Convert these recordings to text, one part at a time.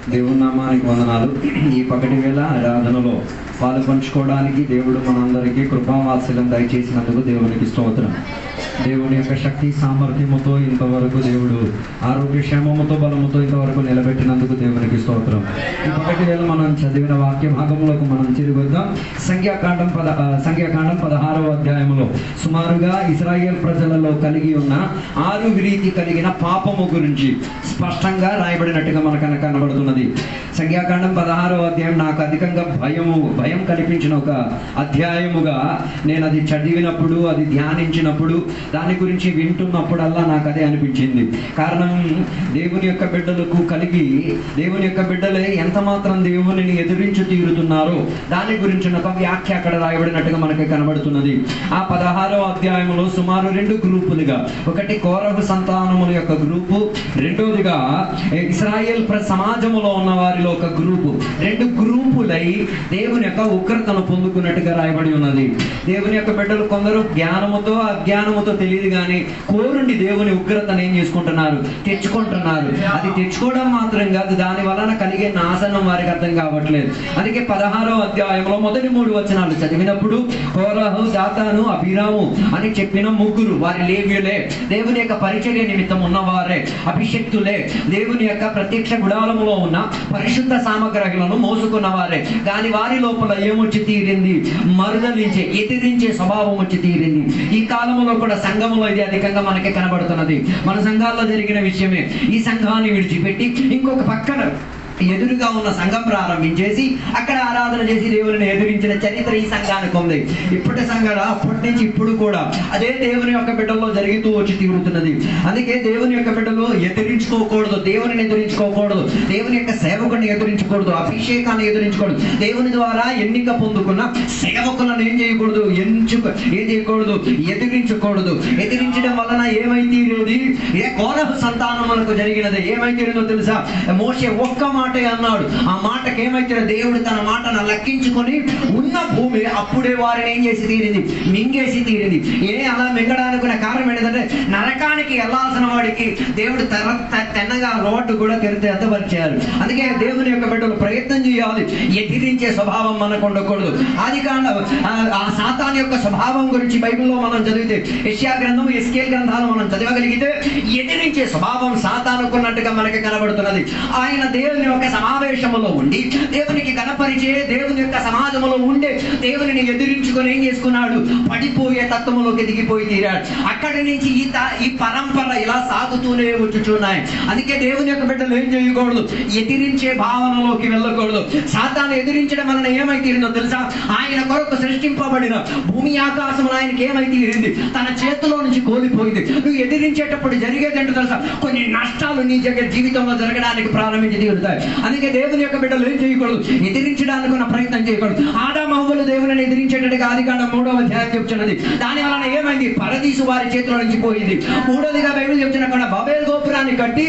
దేవుని నామానికి వందనాలు. ఈ పగటి వేళ ఆరాధనలో పాలు పంచుకోవడానికి దేవుడు మనందరికీ కృపావాత్సల్యం దయచేసినందుకు దేవునికి స్తోత్రం. దేవుని యొక్క శక్తి సామర్థ్యముతో ఇంతవరకు దేవుడు ఆరోగ్యక్షేమముతో బలముతో ఇంతవరకు నిలబెట్టినందుకు దేవునికి స్తోత్రం. ఈ పగటి వేళ మనం చదివిన వాక్య భాగంలోకి మనం తిరిగొద్దాం. సంఖ్యాకాండం 16వ అధ్యాయంలో సుమారుగా ఇశ్రాయేల్ ప్రజలలో కలిగి ఉన్న 6 రీతి కలిగిన పాపము గురించి స్పష్టంగా రాయబడినట్టుగా మనకు కనబడుతున్నది. సంఖ్యాకాండం 16వ అధ్యాయం నాకు అధికంగా భయం కనిపించిన ఒక అధ్యాయముగా నేను అది చదివినప్పుడు, అది ధ్యానించినప్పుడు, దాని గురించి వింటున్నప్పుడల్లా నాకు అదే అనిపించింది. కారణం, దేవుని యొక్క బిడ్డలకు కలిగి దేవుని యొక్క బిడ్డలే ఎంత మాత్రం దేవునిని ఎదిరించి తీరుతున్నారో దాని గురించిన ఒక వ్యాఖ్య అక్కడ రాయబడినట్టుగా మనకి కనబడుతున్నది. ఆ 16వ అధ్యాయంలో సుమారు 2 గ్రూపులుగా, ఒకటి కోరహు సంతానముల యొక్క గ్రూపు, రెండోదిగా ఇశ్రాయేల్ సమాజంలో ఉన్న వారిలో ఒక గ్రూపు, 2 గ్రూపులై దేవుని యొక్క ఉగ్రతను పొందుకున్నట్టుగా రాయబడి ఉన్నది. దేవుని యొక్క బిడ్డలు కొందరు జ్ఞానముతో అజ్ఞానముతో తెలియదు కానీ కోరుండి దేవుని ఉగ్రతను ఏం చేసుకుంటున్నారు, తెచ్చుకుంటున్నారు. అది తెచ్చుకోవడం మాత్రం కాదు, దాని వలన కలిగే నాశనం వారికి అర్థం కావట్లేదు. అందుకే 16వ అధ్యాయంలో మొదటి 3 వచనాలు చదివినప్పుడు కోరహు, దాతాను, అభిరాము అని చెప్పిన 3 వారి లేవ్యులే, దేవుని యొక్క పరిచర్య నిమిత్తం ఉన్నవారే, అభిషక్తులే, దేవుని యొక్క ప్రత్యక్ష గుడాలములో ఉన్న పరిశుద్ధ సామగ్రహులను మోసుకున్నవారే. కానీ వారి లోపల ఏమొచ్చి తీరింది, మరుదలించే ఎదిరించే స్వభావం వచ్చి తీరింది. ఈ కాలంలో కూడా సంఘములో ఇది అధికంగా మనకి కనబడుతున్నది. మన సంఘాల్లో జరిగిన విషయమే. ఈ సంఘాన్ని విడిచిపెట్టి ఇంకొక పక్కన ఎదురుగా ఉన్న సంఘం ప్రారంభించేసి అక్కడ ఆరాధన చేసి దేవుని ఎదిరించిన చరిత్ర ఈ సంఘానికి ఉంది. ఇప్పటి సంఘాలు అప్పటి నుంచి ఇప్పుడు కూడా అదే దేవుని యొక్క బిడ్డల్లో జరుగుతూ వచ్చి తీరుతున్నది. అందుకే దేవుని యొక్క బిడ్డలు ఎదిరించుకోకూడదు, దేవుని ఎదిరించుకోకూడదు, దేవుని యొక్క సేవకుని ఎదిరించకూడదు, అభిషేకాన్ని ఎదిరించకూడదు. దేవుని ద్వారా ఎన్నిక పొందుకున్న సేవకులను ఏం చేయకూడదు, ఏం చేయకూడదు, ఎదిరించకూడదు. ఎదిరించడం వలన ఏమైతీరేది, కోరహు సంతానములకు జరిగినది ఏమైతీరేదో తెలుసా? మోషే ఒక్క మాట అన్నాడు, ఆ మాటకి ఏమైతే దేవుడు తన మాటను లెక్కించుకొని ఉన్న భూమి అప్పుడే వారిని ఏం చేసి తీరింది, మింగేసి తీరింది. అలా మింగడానికి కారణం ఏంటంటే నరకానికి వెళ్ళాల్సిన వాడికి దేవుడు తెన్నగా రోడ్డు కూడా తెరపరిచారు. అందుకే దేవుని యొక్క బిడ్డలు ప్రయత్నం చేయాలి, ఎదిరించే స్వభావం మనకు ఉండకూడదు. ఆదికాండం ఆ సాతాను యొక్క స్వభావం గురించి బైబిల్లో మనం చదివితే, యెషయా గ్రంథం, ఎస్కేల్ గ్రంథాలు మనం చదవగలిగితే ఎదిరించే స్వభావం సాతానుకున్నట్టుగా మనకి కనబడుతున్నది. ఆయన దేవుని యొక్క సమావేశంలో ఉండి దేవునికి కనపరిచే, దేవుని యొక్క సమాజంలో ఉండే దేవుని ఎదిరించుకొని ఏం చేసుకున్నాడు, పడిపోయే తత్వములోకి దిగిపోయి తీరాడు. అక్కడి నుంచి ఈ పరంపర ఇలా సాగుతూనే వచ్చుచున్నాయి. అందుకే దేవుని యొక్క బిడ్డలు ఏం చేయకూడదు, ఎదిరించే భావనలోకి వెళ్ళకూడదు. సాతాను ఎదిరించడం వలన ఏమైతీరిందో తెలుసా? ఆయన కొరకు సృష్టింపబడిన భూమి ఆకాశములు ఆయనకి ఏమైతీరింది, తన చేతిలో నుంచి కోల్పోయింది. నువ్వు ఎదిరించేటప్పుడు జరిగేది ఏంటో తెలుసా? కొన్ని నష్టాలు నీ జీవితంలో జరగడానికి ప్రారంభించి తీరుతాయి. అందుకే దేవుని యొక్క బిడ్డలు ఏం చేయకూడదు, ఎదిరించడానికి ప్రయత్నం చేయకూడదు. ఆదాము హవ్వలు దేవుని ఎదిరించేటట్టుగా ఆదికాండం 3వ అధ్యాయం చెప్తున్నది. దాని వలన ఏమైంది, పరదీసు వారి చేతిలో నుంచి పోయింది. 3వదిగా బైబిల్ చెప్తున్నా బబేల్ గోపురాన్ని కట్టి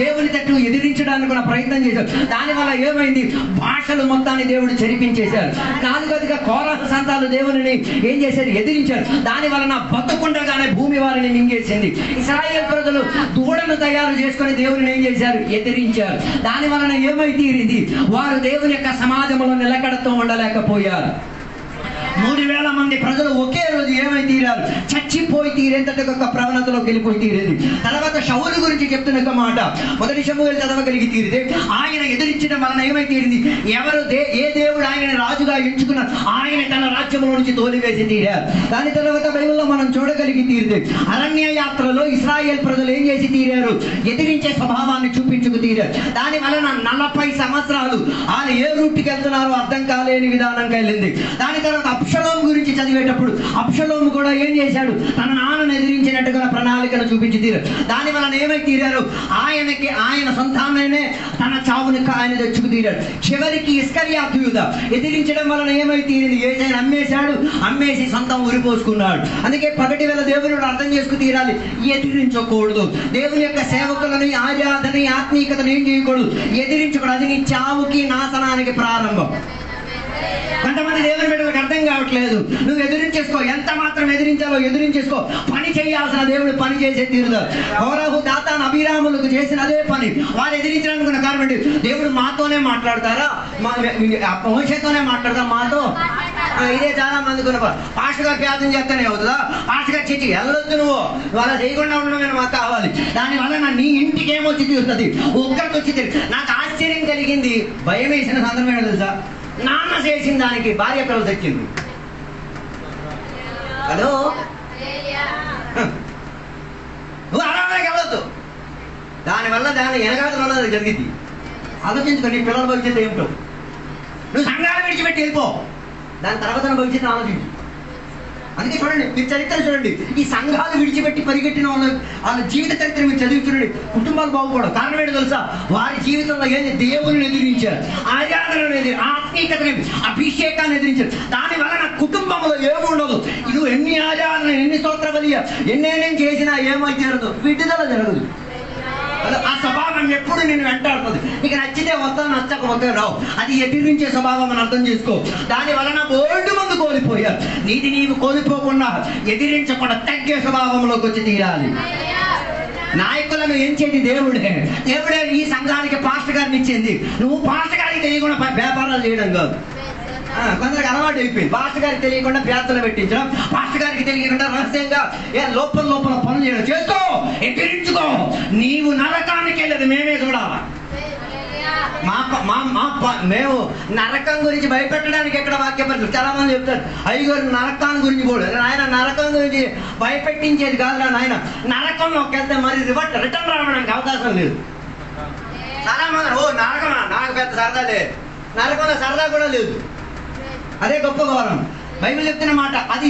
దేవుని తట్టు ఎదిరించడానికి ప్రయత్నం చేశారు. దాని వల్ల ఏమైంది, భాషలు మొత్తాన్ని దేవుడు చెరిపించేశారు. 4వదిగా కోరహు సంతాలు దేవుని ఏం చేశారు, ఎదిరించారు. దాని వలన బతుకుండగానే భూమి వారిని మింగేసింది. ఇశ్రాయేల్ ప్రజలు దూడను తయారు చేసుకుని దేవుని ఏం చేశారు, ఎదిరించారు. దాని వలన ఏమైతీరింది, వారు దేవుని యొక్క సమాజంలో నిలకడతో ఉండలేకపోయారు. 3000 మంది ప్రజలు ఒకే రోజు ఏమై తీరారు, చచ్చిపోయి తీరేంతటి ఒక ప్రవణతలోకి వెళ్ళిపోయి తీరేది. తర్వాత శౌలు గురించి చెప్తున్న మాట, మొదటి సమూయేలు చదవగలిగి తీరితే ఆయన ఎదిరించడం వలన ఏమై తీరింది, ఎవరు ఏ దేవుడు ఆయన రాజుగా ఎంచుకున్నారు ఆయన తన రాజ్యంలో నుంచి తోలివేసి తీరారు. దాని తర్వాత బైబిల్లో మనం చూడగలిగి తీరితే అరణ్య యాత్రలో ఇశ్రాయేల్ ప్రజలు ఏం చేసి తీరారు, ఎదిరించే స్వభావాన్ని చూపించుకు తీరారు. దాని వలన 40 సంవత్సరాలు ఆయన ఏ రూట్కి వెళ్తున్నారో అర్థం కాలేని విధానంగా వెళ్ళింది. దాని తర్వాత అబ్షలోము గురించి చదివేటప్పుడు అబ్షలోము కూడా ఏం చేశాడు, తన నాన్నను ఎదిరించినట్టుగా ప్రణాళికను చూపించి తీరారు. దాని వలన ఏమై తీరారు, ఆయన సొంతాన్నే తన చావుని ఆయన తెచ్చుకు తీరాడు. చివరికి ఇస్కరియోతు యూదా ఎదిరించడం వలన ఏమై తీరింది, యేసయ్యను అమ్మేశాడు, అమ్మేసి సొంతం ఉరిపోసుకున్నాడు. అందుకే పగటి వేళ దేవుని అర్థం చేసుకు తీరాలి, ఎదిరించకూడదు. దేవుని యొక్క సేవకులని, ఆరాధన, ఆత్మీయతను ఏం చేయకూడదు, ఎదిరించకూడదు. అది నీ చావుకి నాశనానికి ప్రారంభం. కొంతమంది దేవుని బిడ్డలకు అర్థం కావట్లేదు. నువ్వు ఎదిరించేసుకో, ఎంత మాత్రం ఎదిరించాలో ఎదిరించేసుకో. పని చేయాల్సిన దేవుడు పని చేసే తీరుదా. కోరహు, దాతాను, అభిరాములకు చేసిన అదే పని. వారు ఎదిరించడానికి కారణం ఏంటి? దేవుడు మాతోనే మాట్లాడతారా, మోషేతోనే మాట్లాడతారా మాతో? ఇదే చాలా మందికి ఉన్న పాస్టర్ గారు ప్రార్థన చేస్తూనే అవుతుందా? పాస్టర్ గారు చర్చికి వెళ్ళొద్దు, నువ్వు అలా చేయకుండా ఉండడం మాకు కావాలి. దానివల్ల నీ ఇంటికి ఏమొచ్చి తీరుతుంది? ఒక్కరికి వచ్చి తీరు. నాకు ఆశ్చర్యం కలిగింది, భయం వేసిన సందర్భం ఏంటో తెలుసా? నాన్న చేసిన దానికి భార్య పిల్లలు తెచ్చింది. హలో, నువ్వు అనాథకి వెళ్ళొద్దు. దానివల్ల దాని వెనకాల ఉన్నది జరిగింది. ఆలోచించుకో, నీ పిల్లల భవిష్యత్తు ఏమిటో. నువ్వు సంఘాలు విడిచిపెట్టి వెళ్ళిపో, దాని తర్వాత భవిష్యత్తు ఆలోచించు. అందుకే చూడండి, మీరు చరిత్ర చూడండి. ఈ సంఘాలు విడిచిపెట్టి పరిగెట్టిన వాళ్ళ జీవిత చరిత్ర మీరు చదివి చూడండి. కుటుంబాలు బాగుపడవు. కారణం ఏంటో తెలుసా? వారి జీవితంలో ఏంటి? దేవుని ఎదిరించారు, ఆరాధనను ఎదిరి, ఆత్మీయతని, అభిషేకాన్ని ఎదిరించారు. దానివల్ల నా కుటుంబంలో ఏముండదు. ఇది ఎన్ని ఆరాధన, ఎన్ని స్తోత్ర బలి, ఎన్నేం చేసినా ఏమైతే జరగదు, విడుదల జరగదు. ఆ స్వభావం ఎప్పుడు నేను వెంటాడుతుంది. నీకు నచ్చితే వస్తాను, నచ్చకపోతే రావు. అది ఎదిరించే స్వభావం అని అర్థం చేసుకో. దాని వలన బోల్డు మంది కోల్పోయారు. నీవు కోల్పోకుండా, ఎదిరించకుండా తగ్గే స్వభావంలోకి వచ్చి తీరాలి. నాయకులను ఎంచేది దేవుడే. దేవుడే ఈ సంఘానికి పాస్టర్ గారిని ఇచ్చింది. నువ్వు పాస్టర్ గారికి తెలియకుండా వ్యాపారాలు చేయడం కాదు. కొందరికి అలవాటు అయిపోయింది. పాస్టర్ గారికి తెలియకుండా ప్రార్థన పెట్టించడం, పాస్టర్ గారికి తెలియకుండా రహస్యంగా లోపల లోపల పనులు చేయడం. చేసుకో, ఎదిరించుకో. నీవు నరకానికి వెళ్ళదు, మేమే చూడాలా. మేము నరకం గురించి భయపెట్టడానికి ఎక్కడ వాక్యం చాలా మంది చెప్తారు, అయ్యగారు నరకాన్ని గురించి కూడా. ఆయన నరకం గురించి భయపెట్టించేది కాదురా నాయన. నరకంలోకి వెళ్తే మరి రిటర్న్ రావడానికి అవకాశం లేదు. చాలా మంది ఓ నరకమా, నాకు పెద్ద సరదా లేదు. నరకంలో సరదా కూడా లేదు. అదే గొప్ప గౌరవం. బైబిల్ చెప్తున్న మాట, అది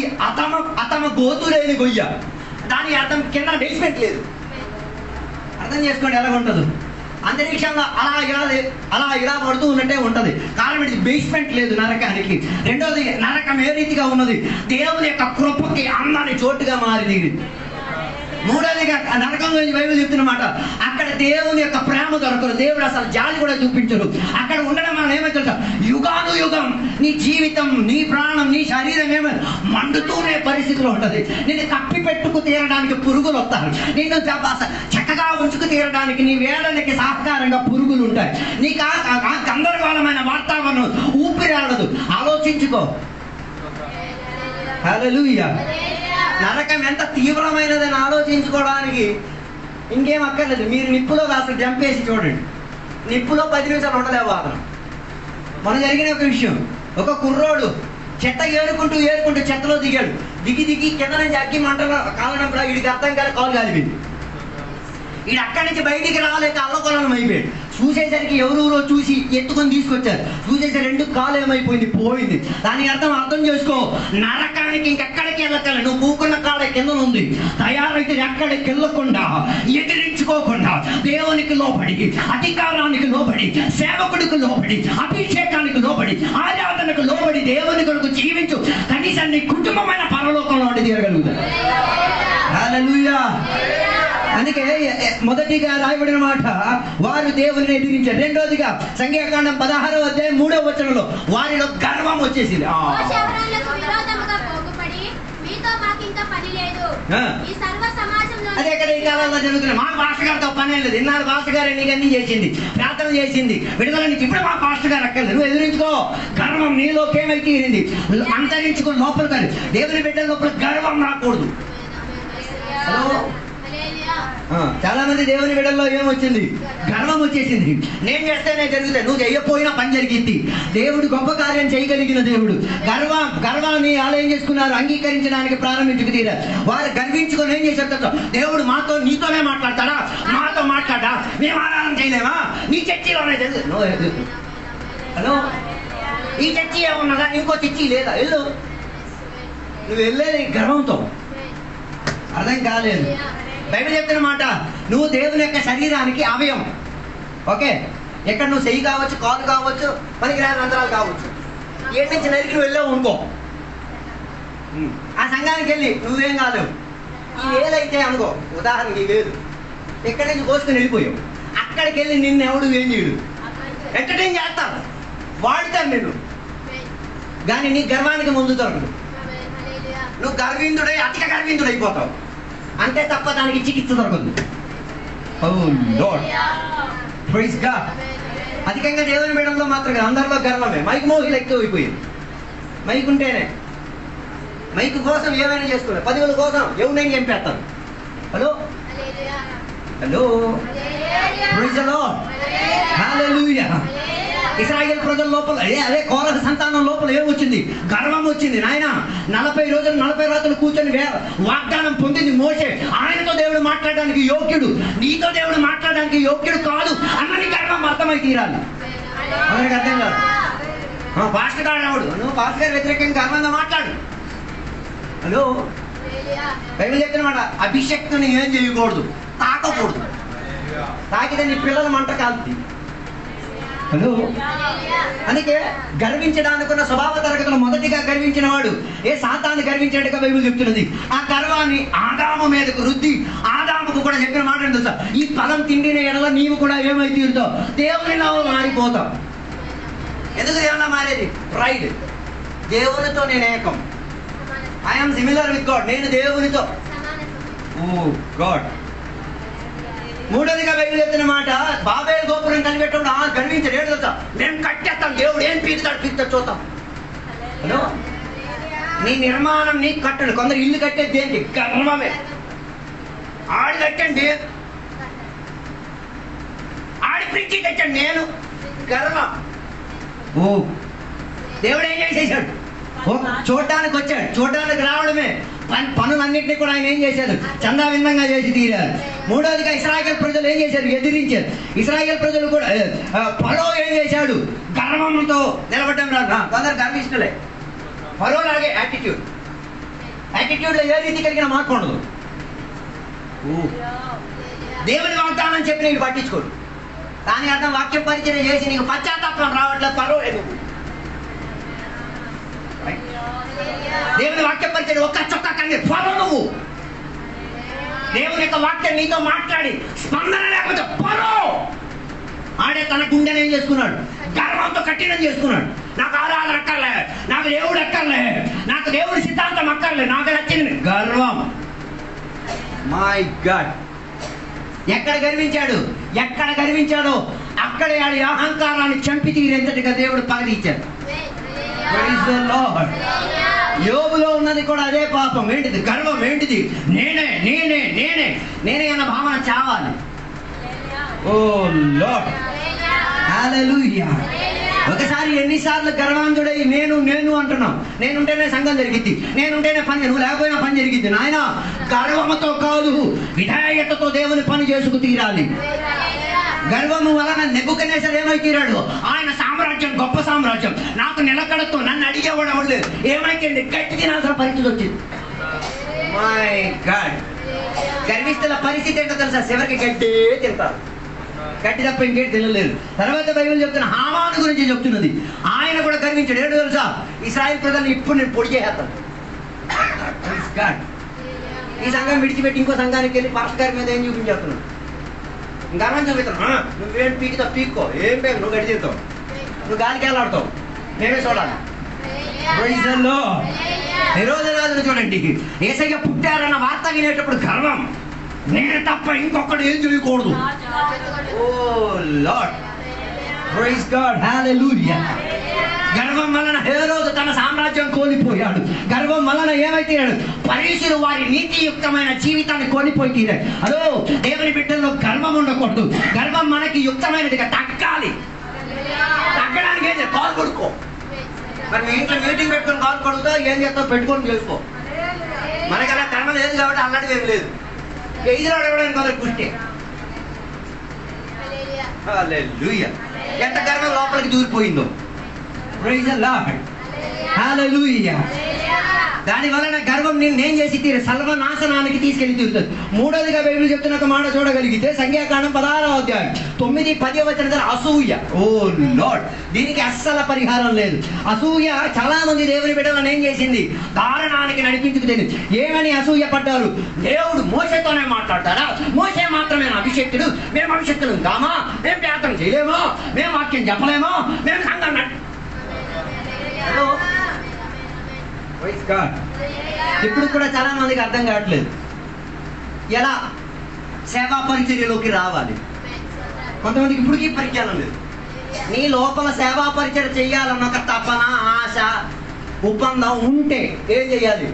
అతమ గోతులేని గొయ్య. దాని అర్థం కింద బేస్మెంట్ లేదు. అర్థం చేసుకోండి ఎలా ఉంటుందో. అంతరిక్షంలో అలా ఇలా పడుతూ ఉన్నట్టే ఉంటుంది. కారణం ఇది బేస్మెంట్ లేదు నరకానికి. రెండోది, నరకం ఏ రీతిగా ఉన్నది? దేవుని యొక్క కృపకి అందని చోటుగా మారింది. మూడోదిగా నరకం గురించి బైబిల్ చెప్తున్నమాట, అక్కడ దేవుని యొక్క ప్రేమ దొరకరు. దేవుడు అసలు జాలి కూడా చూపించరు. అక్కడ ఉండడం మనం ఏమైతే యుగాను యుగం నీ జీవితం, నీ ప్రాణం, నీ శరీరం ఏమో మండుతూనే పరిస్థితిలో ఉంటుంది. నిన్ను కప్పి పెట్టుకు తీరడానికి పురుగులు వస్తారు. నిన్ను చక్కగా ఉంచుకు తీరడానికి నీ వేడనికి సహకారంగా పురుగులు ఉంటాయి. నీకు ఆ గందరగోళమైన వాతావరణం ఊపిరాడదు. ఆలోచించుకో. హల్లెలూయా. నరకం ఎంత తీవ్రమైనదని ఆలోచించుకోవడానికి ఇంకేం అక్కర్లేదు. మీరు నిప్పులో కాస్త జంపేసి చూడండి. నిప్పులో 10 నిమిషాలు ఉండలే వాదన. మన జరిగిన ఒక విషయం, ఒక కుర్రోడు చెత్త ఏరుకుంటూ చెత్తలో దిగాడు. దిగి కింద నుంచి అగ్గి మంటలో కాలనప్పుడు వీడికి అర్థం కాలే, కాలు కాలిపోయింది. వీడు అక్కడి నుంచి బయటికి రాలేక అల్లకొల్లం అయిపోయాడు. చూసేసరికి ఎవరెవరో చూసి ఎత్తుకొని తీసుకొచ్చారు. చూసేసి 2 కాలు ఏమైపోయింది, పోయింది. దానికి అర్థం చేసుకో, నరకానికి ఇంకెక్కడికి వెళ్ళక్కర్లేదు. నువ్వు కూకున్న కాడ కింద ఉంది. తయారైతే ఎక్కడికి వెళ్ళకుండా, ఎదిరించుకోకుండా, దేవునికి లోబడి, అధికారానికి లోబడి, సేవకుడికి లోబడి, అభిషేకానికి లోబడి, ఆరాధనకు లోబడి దేవుని కొరకు జీవించు. కనీసం నీ కుటుంబమైన పరలోకంలో ఉండి తీరగలుగుతారు. హల్లెలూయా. అందుకే మొదటిగా రాయబడిన మాట, వారు దేవుని ఎదిరించారు. రెండోదిగా సంఖ్యాకాండం 16వ అధ్యాయం 3వ వచనంలో వారిలో గర్వం వచ్చేసింది. అదే కదా ఈ కాలంలో జరుగుతుంది. మా పాస్టర్ గారితో పని లేదు. ఇన్నాళ్ళు పాస్టర్ గారు నీకు అన్ని చేసింది, ప్రార్థన చేసింది, విడుదల నుంచి. ఇప్పుడు మా పాస్టర్ గారు అక్కర్లేదు. నువ్వు ఎదిరించుకో. గర్వం నీలోకి ఏమైతే తీరింది, అంతరించుకో. లోపల కానీ దేవుని బిడ్డల లోపల గర్వం రాకూడదు. హలో, చాలా మంది దేవుని బిడ్డల్లో ఏమొచ్చింది? గర్వం వచ్చేసింది. నేను చేస్తేనే జరుగుతుంది, నువ్వు చెయ్యపోయినా పని జరిగింది. దేవుడు గొప్ప కార్యం చేయగలిగిన దేవుడు. గర్వాన్ని ఆలయం చేసుకున్నారు, అంగీకరించడానికి ప్రారంభించుకు తీరారు. వారు గర్వించుకొని ఏం చేశారు? దేవుడు నీతోనే మాట్లాడతాడా? మాతో మాట్లాడా? మేము ఆరాధన చేయలేమా? నీ చర్చిలోనే జరుగుతుంది. హలో, ఈ చర్చి ఏమన్నదా? ఇంకో చర్చి లేదా? వెళ్ళు. నువ్వు వెళ్ళేది గర్వంతో. అర్థం కాలేదు. బైబిల్ చెప్తున్న మాట, నువ్వు దేవుని యొక్క శరీరానికి అవయవం. ఓకే, ఎక్కడ నువ్వు చెయ్యి కావచ్చు, కాలు కావచ్చు, పనికిరాని రంధ్రాలు కావచ్చు. ఏడు నుంచి నరికి నువ్వు వెళ్ళావు అనుకో, ఆ సంఘానికి వెళ్ళి నువ్వేం కాలేవు. ఈ వేలైతే అనుకో, ఉదాహరణకి ఈ వేలు ఎక్కడి నుంచి కోసుకుని వెళ్ళిపోయావు. అక్కడికి వెళ్ళి నిన్ను ఎవడు ఏం చేయడు, ఎంటర్టైన్ చేస్తారు, వాడుతారు నిన్ను. కానీ నీ గర్వానికి ముందు దొరకదు. నువ్వు గర్విందుడై అధిక గర్విందుడైపోతావు అంతే తప్ప దానికి చికిత్స దొరకదు. ఓ లార్డ్, ప్రైజ్ గాడ్. అధికంగా దేవుని బిడ్డల్లో మాత్రం కాదు, అందరిలో గర్వమే. మైక్ మోహిలు ఎక్కువ అయిపోయింది. మైక్ ఉంటేనే మైక్ కోసం ఏమైనా చేసుకున్నా, 10,000 కోసం ఎవరినైనా చంపేస్తాను. Hello hello, praise the lord, hallelujah. ఇశ్రాయేలు ప్రజల లోపల అదే కోరహ సంతానం లోపల ఏమొచ్చింది? గర్వం వచ్చింది. నాయన 40 రోజులు 40 రాత్రులు కూర్చొని వాగ్దానం పొందింది మోషే. ఆయనతో దేవుడు మాట్లాడడానికి యోగ్యుడు, నీతో దేవుడు మాట్లాడడానికి యోగ్యుడు కాదు అన్నది గర్వం అర్థమై తీరాలి. అందరికి అర్థం కాదు. పాస్టర్ గారు రావుడు, నువ్వు పాస్టర్ గారు వ్యతిరేకంగా గర్వంగా మాట్లాడు. హలో, బైబిల్ చెప్పిన మాట, అభిషక్తుని ఏం చేయకూడదు, తాకకూడదు. తాకితే నీ పిల్లల మంట కాల్తుంది. హలో, అందుకే గర్వించడానికున్న స్వభావ తరగతులు మొదటిగా గర్వించిన వాడు సాతాను గర్వించినట్టుగా బైబిల్ చెప్తున్నది. ఆ గర్వాన్ని ఆదాము మీదకు రుద్ది ఆదాముకు కూడా చెప్పిన మాట ఏంటో సార్, ఈ ఫలం తిండిన ఎడల నీవు కూడా ఏమై తీరుతావు, దేవునిలా మారిపోతావు. ఎందుకు దేవునిలా మారేది? ప్రైడ్. దేవునితో నేను ఏకం, ఐఎమ్ సిమిలర్ విత్ గాడ్, నేను దేవునితో. ఓ గాడ్. మూడోదిగా బైబిల్ చెప్తున్న మాట, బాబేలు గోపురం కనిపెట్టడం గర్వించాడు. ఏడు తెలుసా, మేము కట్టేస్తాం, దేవుడు ఏం పీకుతాడు చూద్దాం. హలో, నీ నిర్మాణం నీ కట్టడు. కొందరు ఇల్లు కట్టేది ఏంటి? గర్వమే. ఆడి కట్టండి, ఆడి ఫ్రిడ్జి కట్టండి, నేను గర్వం. ఓ, దేవుడు ఏం చేసేసాడు? చూడడానికి వచ్చాడు, చూడడానికి రావడమే. పనులన్నింటినీ కూడా ఆయన ఏం చేశారు? చందావిందంగా చేసి తీరారు. మూడవదిగా ఇశ్రాయేలు ప్రజలు ఏం చేశారు? ఎదిరించారు. ఇశ్రాయేలు ప్రజలు కూడా ఫరో ఏం చేశాడు? గర్వంతో నిలబడ్డం రాదు. కొందరు గర్విష్ఠులే. ఫరో లాగే యాటిట్యూడ్లో ఏ రీతి కలిగిన మార్పు ఉండదు. దేవుని వాగ్దానం చెప్పి నీకు పట్టించుకోడు. కానీ అర్థం వాక్య పరిచయం చేసి నీకు పశ్చాత్తాపం రావట్లేదు. ఫరో దేవుని వాక్యం పరిచయం ఒక్క చొక్క కానీ ఫరో నువ్వు. దేవుని యొక్క వాక్యం నీతో మాట్లాడి స్పందన లేకపోతే ఫరో. ఆడే తన గుండెని ఏం చేసుకున్నాడు? గర్వంతో కఠినం చేసుకున్నాడు. నాకు ఆరాధన అక్కర్లే, నాకు దేవుడు అక్కర్లే, నాకు దేవుడి సిద్ధాంతం అక్కర్లే, నాకు నచ్చింది. గర్వం. My God. ఎక్కడ గర్వించాడో అక్కడే ఆడి అహంకారాన్ని చంపి తీరేంతటిగా దేవుడు పగలిచ్చాడు. యోబులో ఉన్నది కూడా అదే పాపం. ఏంటిది? గర్వం. ఏంటిది? నేనే అన్న భావన చావాలి. ఓ లార్డ్, హల్లెలూయా. ఒకసారి ఎన్నిసార్లు గర్వాంధుడై నేను అంటున్నాం. నేనుంటేనే సంఘం జరిగిద్ది, నేనుంటేనే పని, నువ్వు లేకపోయినా పని జరిగిద్ది. నాయన, గర్వముతో కాదు, విధేయతతో దేవుని పని చేసుకు తీరాలి. గర్వము వలన నెబుకద్నెజర్ ఏమై తీరాడు? ఆయన సామ్రాజ్యం గొప్ప సామ్రాజ్యం, నాకు నిలకడతో నన్ను అడిగేవాడు ఎవరు లేదు. ఏమైంది? గట్టి తినాల్సిన పరిస్థితి వచ్చింది. My God. గర్విస్తున్న పరిస్థితి ఏంటో తెలుసా? చివరికి గడ్డే తింటారు. గడ్డి తప్ప ఇంకేంటి తినలేదు. తర్వాత బైబిల్ చెప్తున్న హామాను గురించి చెప్తున్నది. ఆయన కూడా గర్వించాడు. ఏంటో తెలుసా? ఇశ్రాయేలు ప్రజలను ఇప్పుడు నేను పొడి చేస్తాను. ఈ సంఘం విడిచిపెట్టి ఇంకో సంఘానికి వెళ్ళి పాస్టర్ గారి మీద ఏం చూపించేస్తున్నాను? గర్వం చూపిస్తాను. నువ్వేం పీకుతావు? పీక్కో. ఏం పేరు? నువ్వు గడి చేస్తావు, నువ్వు గాలికి వెళ్ళాడుతావు, మేమే చూడాలి. ఈ రోజు రాజును చూడండి, యేసయ్య పుట్టారన్న వార్త వినేటప్పుడు గర్వం. నేను తప్ప ఇంకొకటి ఏం చేయకూడదు. ఓ లార్డ్, ప్రైజ్ గాడ్, హల్లెలూయా. గర్వం వలన హేరోదు తన సామ్రాజ్యం కోల్పోయాడు. గర్వం వలన ఏమైతేయాడు? పరీక్షలు వారి నీతియుక్తమైన జీవితాన్ని కోల్పోయి తీరాడు. అదో, దేవుని బిడ్డల్లో గర్వం ఉండకూడదు. గర్వం మనకి యుక్తమైనదిగా తగ్గాలి. తగ్గడానికి ఏం చేయాలి? కాలు కొడుకో. మరి మీ ఇంట్లో మీటింగ్ పెట్టుకుని కాలు కొడుకుతా, ఏం చేస్తావు? పెట్టుకొని చేసుకో. మనకి అలా కర్మ లేదు కాబట్టి అల్లడికి ఏం లేదు. ఎదురు అడగడానికి కొందరు కుష్టి. హల్లెలూయా. ఎంత గర్వం లోపలికి దూరిపోయిందో. ప్రైజ్ ది లార్డ్, హల్లెలూయా. దాని వలన గర్వం నేను చేసి తీరు సర్వనాశనానికి తీసుకెళ్లి తీరుతుంది. మూడోదిగా బైబిల్ చెప్తున్న ఒక మాట చూడగలిగితే సంఖ్యాకాండం 16వ అధ్యాయం 9, 10 వచనం అసూయ. ఓ లార్డ్, దీనికి అస్సలు పరిహారం లేదు. అసూయ చాలా మంది దేవుని బిడ్డలను ఏం చేసింది? దారుణానికి నడిపించుకుని. ఏమని అసూయ పడ్డారు? దేవుడు మోషేతోనే మాట్లాడతారా? మోషే మాత్రమే అభిషక్తుడు, మేము అభిషక్తులు కామా? మేము ప్రార్థన చేయలేమో? మేము వాక్యం చెప్పలేమో? మేము సంఘం ప్రైజ్ గాడ్. ఇప్పుడు కూడా చాలా మందికి అర్థం కావట్లేదు ఎలా సేవా పరిచర్యలోకి రావాలి. కొంతమందికి ఇప్పటికీ పరిచయం లేదు. నీ లోపల సేవా పరిచయం చేయాలన్న ఒక తపన, ఆశ, ఒప్పందం ఉంటే ఏం చేయాలి?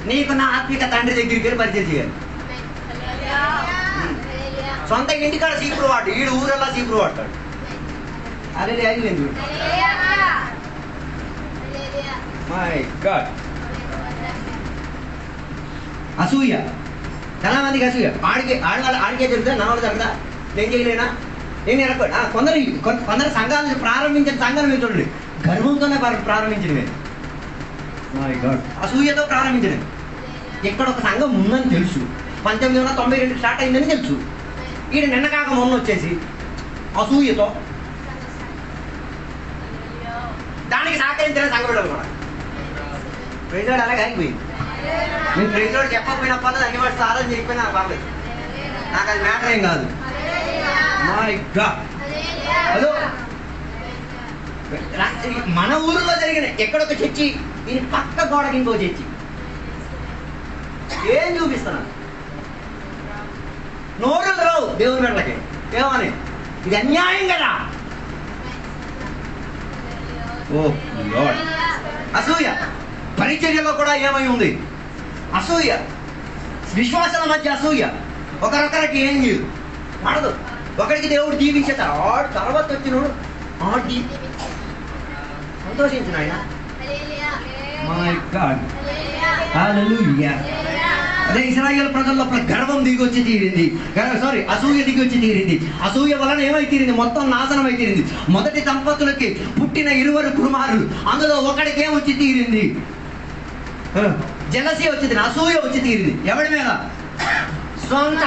నీకు నా ఆత్మిక తండ్రి దగ్గరికి వెళ్ళి పరిచయం చేయాలి. సొంత ఇంటికాడ సీపురు వాడు, ఈడు ఊరల్లా సీపురు వాడతాడు. అదే అయింది. My God. అసూయ, చాలా మందికి అసూయ. ఆడికే జరుగుతా, నా వాళ్ళు జరుగుతా, నేను చేయలేనా, నేను ఎరగ. కొందరు సంఘాలను ప్రారంభించిన సంఘాలు మీరు చూడండి, గర్వంతోనే ప్రారంభించినవి. My God. అసూయతో ప్రారంభించినవి. ఇక్కడ ఒక సంఘం ఉందని తెలుసు, 1992 స్టార్ట్ అయిందని తెలుసు. ఈడు నిన్న కాక మొన్న వచ్చేసి అసూయతో దానికి సహకరించిన సంఘ బిడ్డలు కూడా. ప్రైజ్లాడ్ అలాగే ఆగిపోయింది. నేను ప్రైజ్లాడ్ చెప్పకపోయినా పర్లేదు, అన్ని వాటి సాధన చేయకపోయినా పర్లేదు, నాకు అది మ్యాటర్ ఏం కాదు. My God. అదో మన ఊరిలో జరిగిన ఎక్కడొక చర్చి, దీని పక్క గోడకి ఇంకో చర్చి. ఏం చూపిస్తున్నాను? నోరులు రావు దేవుని బిడ్డలకి. ఏమని? ఇది అన్యాయం కదా. ఓ లార్డ్. అసూయ పరిచర్యలో కూడా ఏమై ఉంది? అసూయ. విశ్వాసాల మధ్య అసూయ. ఒకరొకరికి ఏం చేయదు, పడదు. ఒకరికి దేవుడు దీవించేతాడు, ఆడు తర్వాత వచ్చినోడు ఆడి సంతోషించిన ఆయన. My god. హల్లెలూయా. అదే ఇశ్రాయేలు ప్రజల్లో గర్వం దిగొచ్చి తీరింది. అసూయ దిగొచ్చి తీరింది. అసూయ వలన ఏమై తీరింది? మొత్తం నాశనం అయి తీరింది. మొదటి దంపతులకి పుట్టిన 20 కుమారులు, అందులో ఒకడికే వచ్చి తీరింది జలసి వచ్చింది, అసూయ వచ్చి తీరింది. ఎవడి మీద? సొంత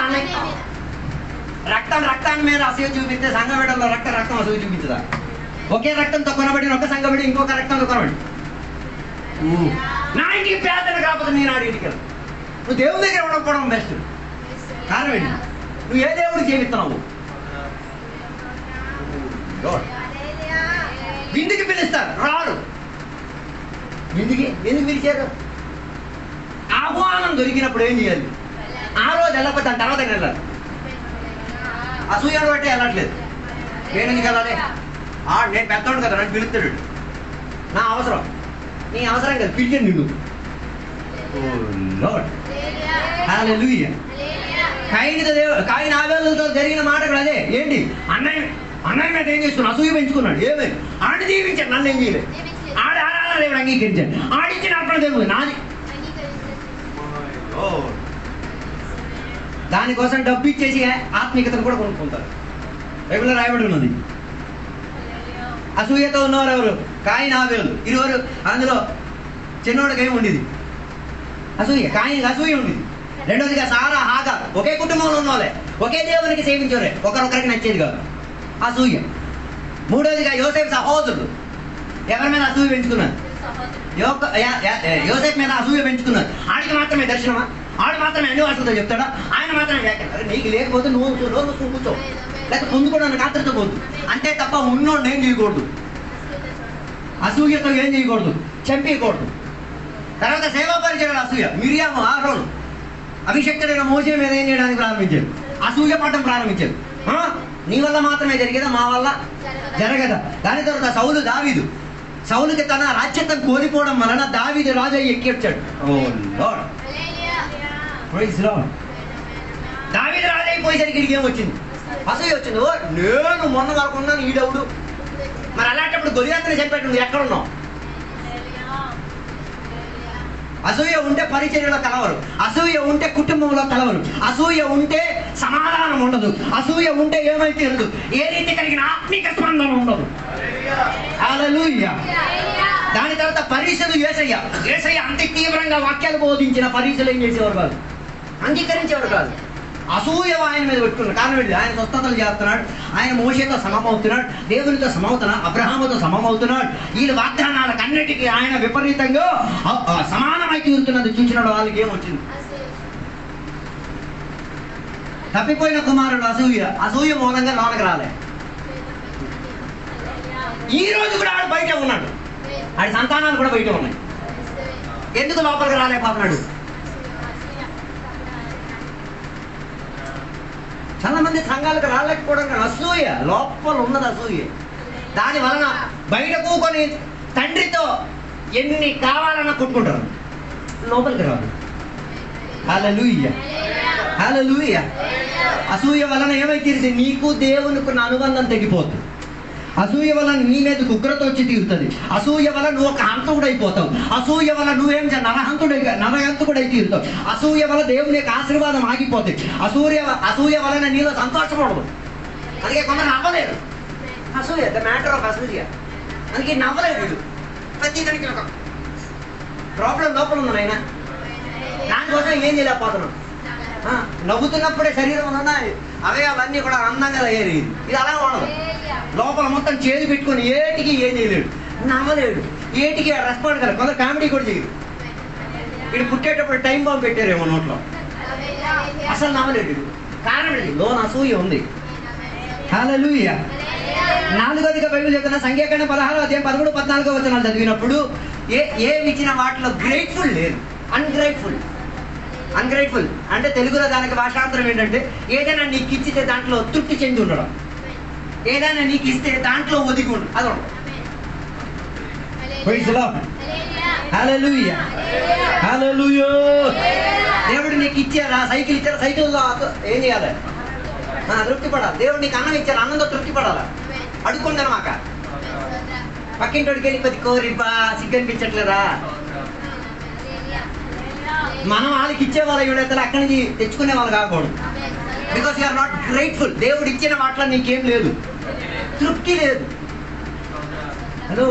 రక్తాన్ని మీద అసూయ చూపిస్తే సంఘ బిడ్డల్లో రక్తం అసూయ చూపించదా? ఒకే రక్తంతో కొనబడిన ఒక సంఘ బిడ్డ ఇంకొక రక్తంతో కొనబడి, నా ఇంటికి పేదలు కాకపోతే నేను ఆడి ఇంటికి వెళ్తాను. నువ్వు దేవుని దగ్గర ఉండకపోవడం బెస్ట్. కారణం ఏంటి? నువ్వు ఏ దేవుడికి జీవిస్తున్నావు? విందుకి పిలుస్తారు, రాడు. ఎందుకు పిలిచారు? ఆహ్వానం దొరికినప్పుడు ఏం చేయాలి? ఆ రోజు వెళ్ళకపోతే దాని తర్వాత వెళ్ళాలి. అసూయను బట్టి వెళ్ళట్లేదు. నేను ఎందుకు వెళ్ళాలి? నేను పెద్దవాడు కదా, నన్ను పిలుస్తాడు. నా అవసరం, నీ అవసరం కదా, పిలిచాను నిన్ను. హల్లెలూయా. కయీను ఆబేలుతో జరిగిన మాట కూడా అదే. ఏంటి? అన్నయ్య మీద ఏం చేస్తున్నాడు? అసూయ పెంచుకున్నాడు. ఏమైంది? ఆడి దీవించాడు, నన్ను ఏం చేయలేదు. ఆడి ఆరాధన దేవుడు అంగీకరించాడు. ఆడిచ్చిన అర్పణ దేవుడు నాది. దానికోసం డబ్బు ఇచ్చేసి ఆత్మీయతను కూడా కొనుక్కుంటారు. బైబిల్లో రాయబడి ఉన్నది. అసూయతో ఉన్నవారు ఎవరు? కయీను ఆబేలు ఇరువురు. అందులో చిన్నోడికి ఏమి ఉండేది? అసూయ. కయీనుకి అసూయ ఉండేది. రెండోదిగా సారా, హాగార్ ఒకే కుటుంబంలో ఉన్నోళ్ళే, ఒకే దేవునికి సేవించేవారే, ఒకరొకరికి నచ్చేది కాదు, అసూయ. మూడోదిగా యోసేపు సహోదరుడు ఎవరి మీద అసూయ పెంచుకున్నారు? యోసేపు మీద అసూయ పెంచుకున్నారు. ఆడికి మాత్రమే దర్శనమా? ఆడు మాత్రమే అన్ని వాసులతో చెప్తాడా? ఆయన మాత్రమే వ్యాఖ్యానం. నీకు లేకపోతే నువ్వు కూర్చో, లేకపోతే పొందుకోవడానికి ఆత్రత పోద్దు. అంతే తప్ప ఉన్నోడిని ఏం చేయకూడదు, అసూయతో ఏం చేయకూడదు, చంపేయకూడదు. తర్వాత సేవా పరిచయం అసూయ. మిరియాము, ఆరోను అభిషక్తుడైన మోసే మీద ఏం చేయడానికి ప్రారంభించారు? అసూయ పడటం ప్రారంభించారు. నీ వల్ల మాత్రమే జరిగేదా, మా వల్ల జరగదా? దాని తర్వాత సౌలుకి తన రాజ్యత్వం కోల్పోవడం వలన దావీదు రాజు ఎక్కి వచ్చాడు. దావీదు రాజు అయిపోయేసరికి ఇడికి ఏమొచ్చింది? అసూయ వచ్చింది. నేను మొన్న కాకుండా ఈడవుడు. మరి అలాంటప్పుడు గొలియాతుని చంపేట్టు ఎక్కడున్నావు? అసూయ ఉంటే పరిచర్యలో కలవరు, అసూయ ఉంటే కుటుంబంలో కలవరు, అసూయ ఉంటే సమాధానం ఉండదు, అసూయ ఉంటే ఏమైతే ఉండదు, ఏ రీతి కలిగిన ఆత్మిక స్పందన ఉండదు. హల్లెలూయా. దాని తర్వాత పరీక్షలు యేసయ్య అంత తీవ్రంగా వాక్యాలు బోధించిన పరీక్షలు ఏం చేసేవారు కాదు, అంగీకరించేవారు కాదు. అసూయ ఆయన మీద పెట్టుకున్నాడు. కారణం ఏంటి? ఆయన స్వస్థతలు చేస్తున్నాడు, ఆయన మోషేతో సమమవుతున్నాడు, దేవునితో సమవుతున్నాడు, అబ్రహాముతో సమమవుతున్నాడు. వీళ్ళ వాగ్దానాలకు అన్నిటికీ ఆయన విపరీతంగా సమానమై తీరుతున్నది చూసినాడు. వాళ్ళకి ఏమొచ్చింది? తప్పిపోయిన కుమారుడు అసూయ మూలంగా లోనకు రాలే. ఈ రోజు కూడా ఆడు బయట ఉన్నాడు, ఆడి సంతానాలు కూడా బయట ఉన్నాయి. ఎందుకు లోపలికి రాలేకపోతున్నాడు? చాలా మంది సంఘాలకు రాలేకపోవడం కానీ అసూయ, లోపల ఉన్నది అసూయ. దాని వలన బయట కూకొని తండ్రితో ఎన్ని కావాలన్నా కొట్టుకుంటారు, లోపలికి రాదు. హల్లెలూయా, హల్లెలూయా. అసూయ వలన ఏమైతే నీకు దేవునికి అనుబంధం తగ్గిపోతుంది. అసూయ వలన నీ మీదకు ఉగ్రత వచ్చి తీరుతుంది. అసూయ వల్ల నువ్వు ఒక హంతకుడు అయిపోతావు. అసూయ వల్ల నువ్వేం నరహంతకుడై తీరుతావు. అసూయ వల్ల దేవుని యొక్క ఆశీర్వాదం ఆగిపోతుంది. అసూయ వలన నీలో సంతోషపడదు. అందుకే కొందరు నవ్వలేరు. అసూయ, ద మ్యాటర్ ఆఫ్ అసూయ. అందుకే నవ్వలేదు వీడు. ప్రతి దానికి ఒక ప్రాబ్లం లోపల ఉంది నాయన. దానికోసం ఏం చేయలేకపోతున్నాం. నవ్వుతున్నప్పుడే శరీరంలో ఉన్నాయి అవే అవన్నీ కూడా అందంగా తయారు. ఇది అలా ఉండదు. లోపల మొత్తం చేతి పెట్టుకొని ఏటికి ఏం చేయలేడు, నవ్వలేడు, ఏటికి రెస్పాండ్ కాదు. కొందరు కామెడీ కూడా చేయరు. వీడు పుట్టేటప్పుడు టైం బాంబు పెట్టారేమో నోట్లో, అసలు నవ్వలేడు. కారణం ఇది, లోన అసూయ ఉంది. హల్లెలూయా. 4వ బైబిల్ చెప్తున్న సంఖ్యాకాండం 16వ అధ్యాయం 13, 14 వచనాలు చదివినప్పుడు ఏమి ఇచ్చిన వాటిలో గ్రేట్ఫుల్ లేదు, అన్గ్రేట్ఫుల్. అన్గ్రేట్ఫుల్ అంటే తెలుగులో దానికి భాషాంతరం ఏంటంటే ఏదైనా నీకు ఇచ్చితే దాంట్లో తృప్తి చెంది ఉండడం, ఏదైనా నీకు ఇస్తే దాంట్లో ఒదిగి ఉండడం. అది ఉండదు. హల్లెలూయా, హల్లెలూయా. దేవుడు నీకు ఇచ్చారా, సైకిల్ ఇచ్చారా, సైకిల్లో ఏం చేయాలి? తృప్తి పడాలి. దేవుడు నీకు అన్నం ఇచ్చారు, అన్నంతో తృప్తి పడాలి. అడుక్కుందనమాక పక్కింటోడికి వెళ్ళి కొద్ది కోరిపా సిగ్గనిపించట్లేదా? మనం వాళ్ళకి ఇచ్చేవాళ్ళు ఎవడైతే అక్కడి నుంచి తెచ్చుకునే వాళ్ళు కాకూడదు. Because you are not grateful. దేవుడు ఇచ్చిన వాటిలో నీకేం లేదు, తృప్తి లేదు. హలో,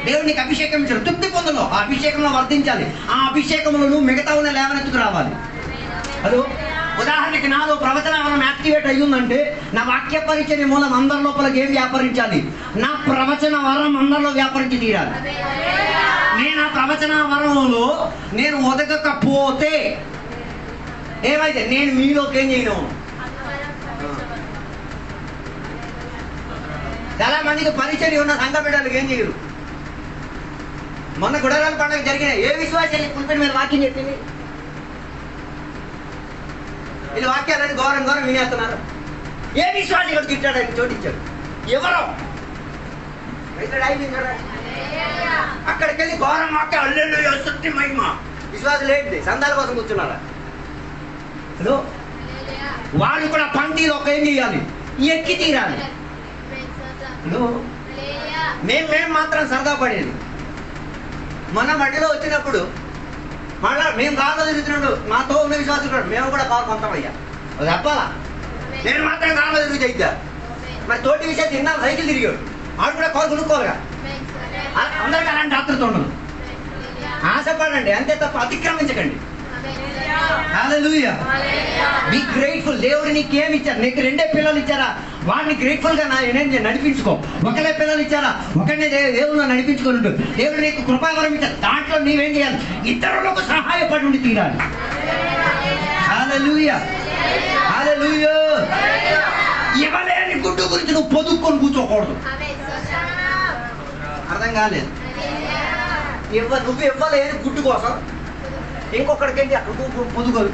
దేవుడు నీకు అభిషేకం ఇచ్చాడు, తృప్తి పొందలో ఆ అభిషేకంలో వర్ధించాలి. ఆ అభిషేకంలో నువ్వు మిగతా ఉన్న లేవనెత్తుకు రావాలి. హలో, ఉదాహరణకి నాలో ప్రవచన వరం యాక్టివేట్ అయ్యిందంటే నా వాక్య పరిచయ మూలం అందరి లోపలికి ఏం వ్యాపరించాలి? నా ప్రవచన వరం అందరిలో వ్యాపరించి తీరాలి. నేను ఆ ప్రవచన వరంలో నేను ఒదగకపోతే ఏమైతే నేను మీలోకి ఏం చేయను. చాలా మందికి పరిచయం ఉన్న సంఘ బిడ్డలకు ఏం చేయరు. మొన్న గుడరాల పండుగ జరిగినాయి. ఏ విశ్వాసాలు పులిపిన మీద వాక్యం చెప్పింది? వీళ్ళు వాక్యాలని ఘోరం ఘోరం వినేస్తున్నారు. ఏ విశ్వాసం ఇక్కడ తిట్టాడు, ఆయన చోటిచ్చాడు. ఎవరో అక్కడికి వెళ్ళి ఘోరం వాక్యం అల్లెళ్ళు వస్తుంది మహిమ. విశ్వాసం ఏంటి? సందాల కోసం కూర్చున్నారా? హలో, వాళ్ళు కూడా పంక్తిలో ఒక ఏం చేయాలి, ఎక్కి తీరాలి. హలో, మేము మాత్రం సరదా పడేది. మన మట్టిలో వచ్చినప్పుడు మళ్ళా మేము కారులో తిరుగుతున్నాడు, మాతో ఉన్న విశ్వాసం మేము కూడా కారు కొంటామయ్యా. అది చెప్పాలా? నేను మాత్రం కారులో తిరిగి చేద్దా. మరి తోటి విషయం తిన్నాను, సైకిల్ తిరిగాడు, ఆడు కూడా కారు కొనుక్కోవాలిగా. అందరికీ అలాంటి ఆతృత ఉండదు. ఆశపడండి అంతే తప్ప అతిక్రమించకండి. హల్లెలూయా. Be grateful. దేవుడు నీకేమి ఇచ్చారు? నీకు 2 పిల్లలు ఇచ్చారా? వాడిని గ్రేట్ఫుల్ గా నడిపించుకో. ఒకరే పిల్లలు ఇచ్చారా? ఒకరిని దేవుడు నడిపించుకొని ఉంటుంది. దేవుడు నీకు కృపావరం ఇచ్చారు, దాంట్లో నీవేం చేయాలి? ఇతరులకు సహాయపడి ఉండి తీరాలి. హల్లెలూయా, హల్లెలూయా. ఇవ్వలేని గుడ్డు గురించి నువ్వు పొదుక్కొని కూర్చోకూడదు. అర్థం కాలేదు? నువ్వు ఇవ్వలేని గుడ్డు కోసం ఇంకొకడికి వెళ్ళి అక్కడ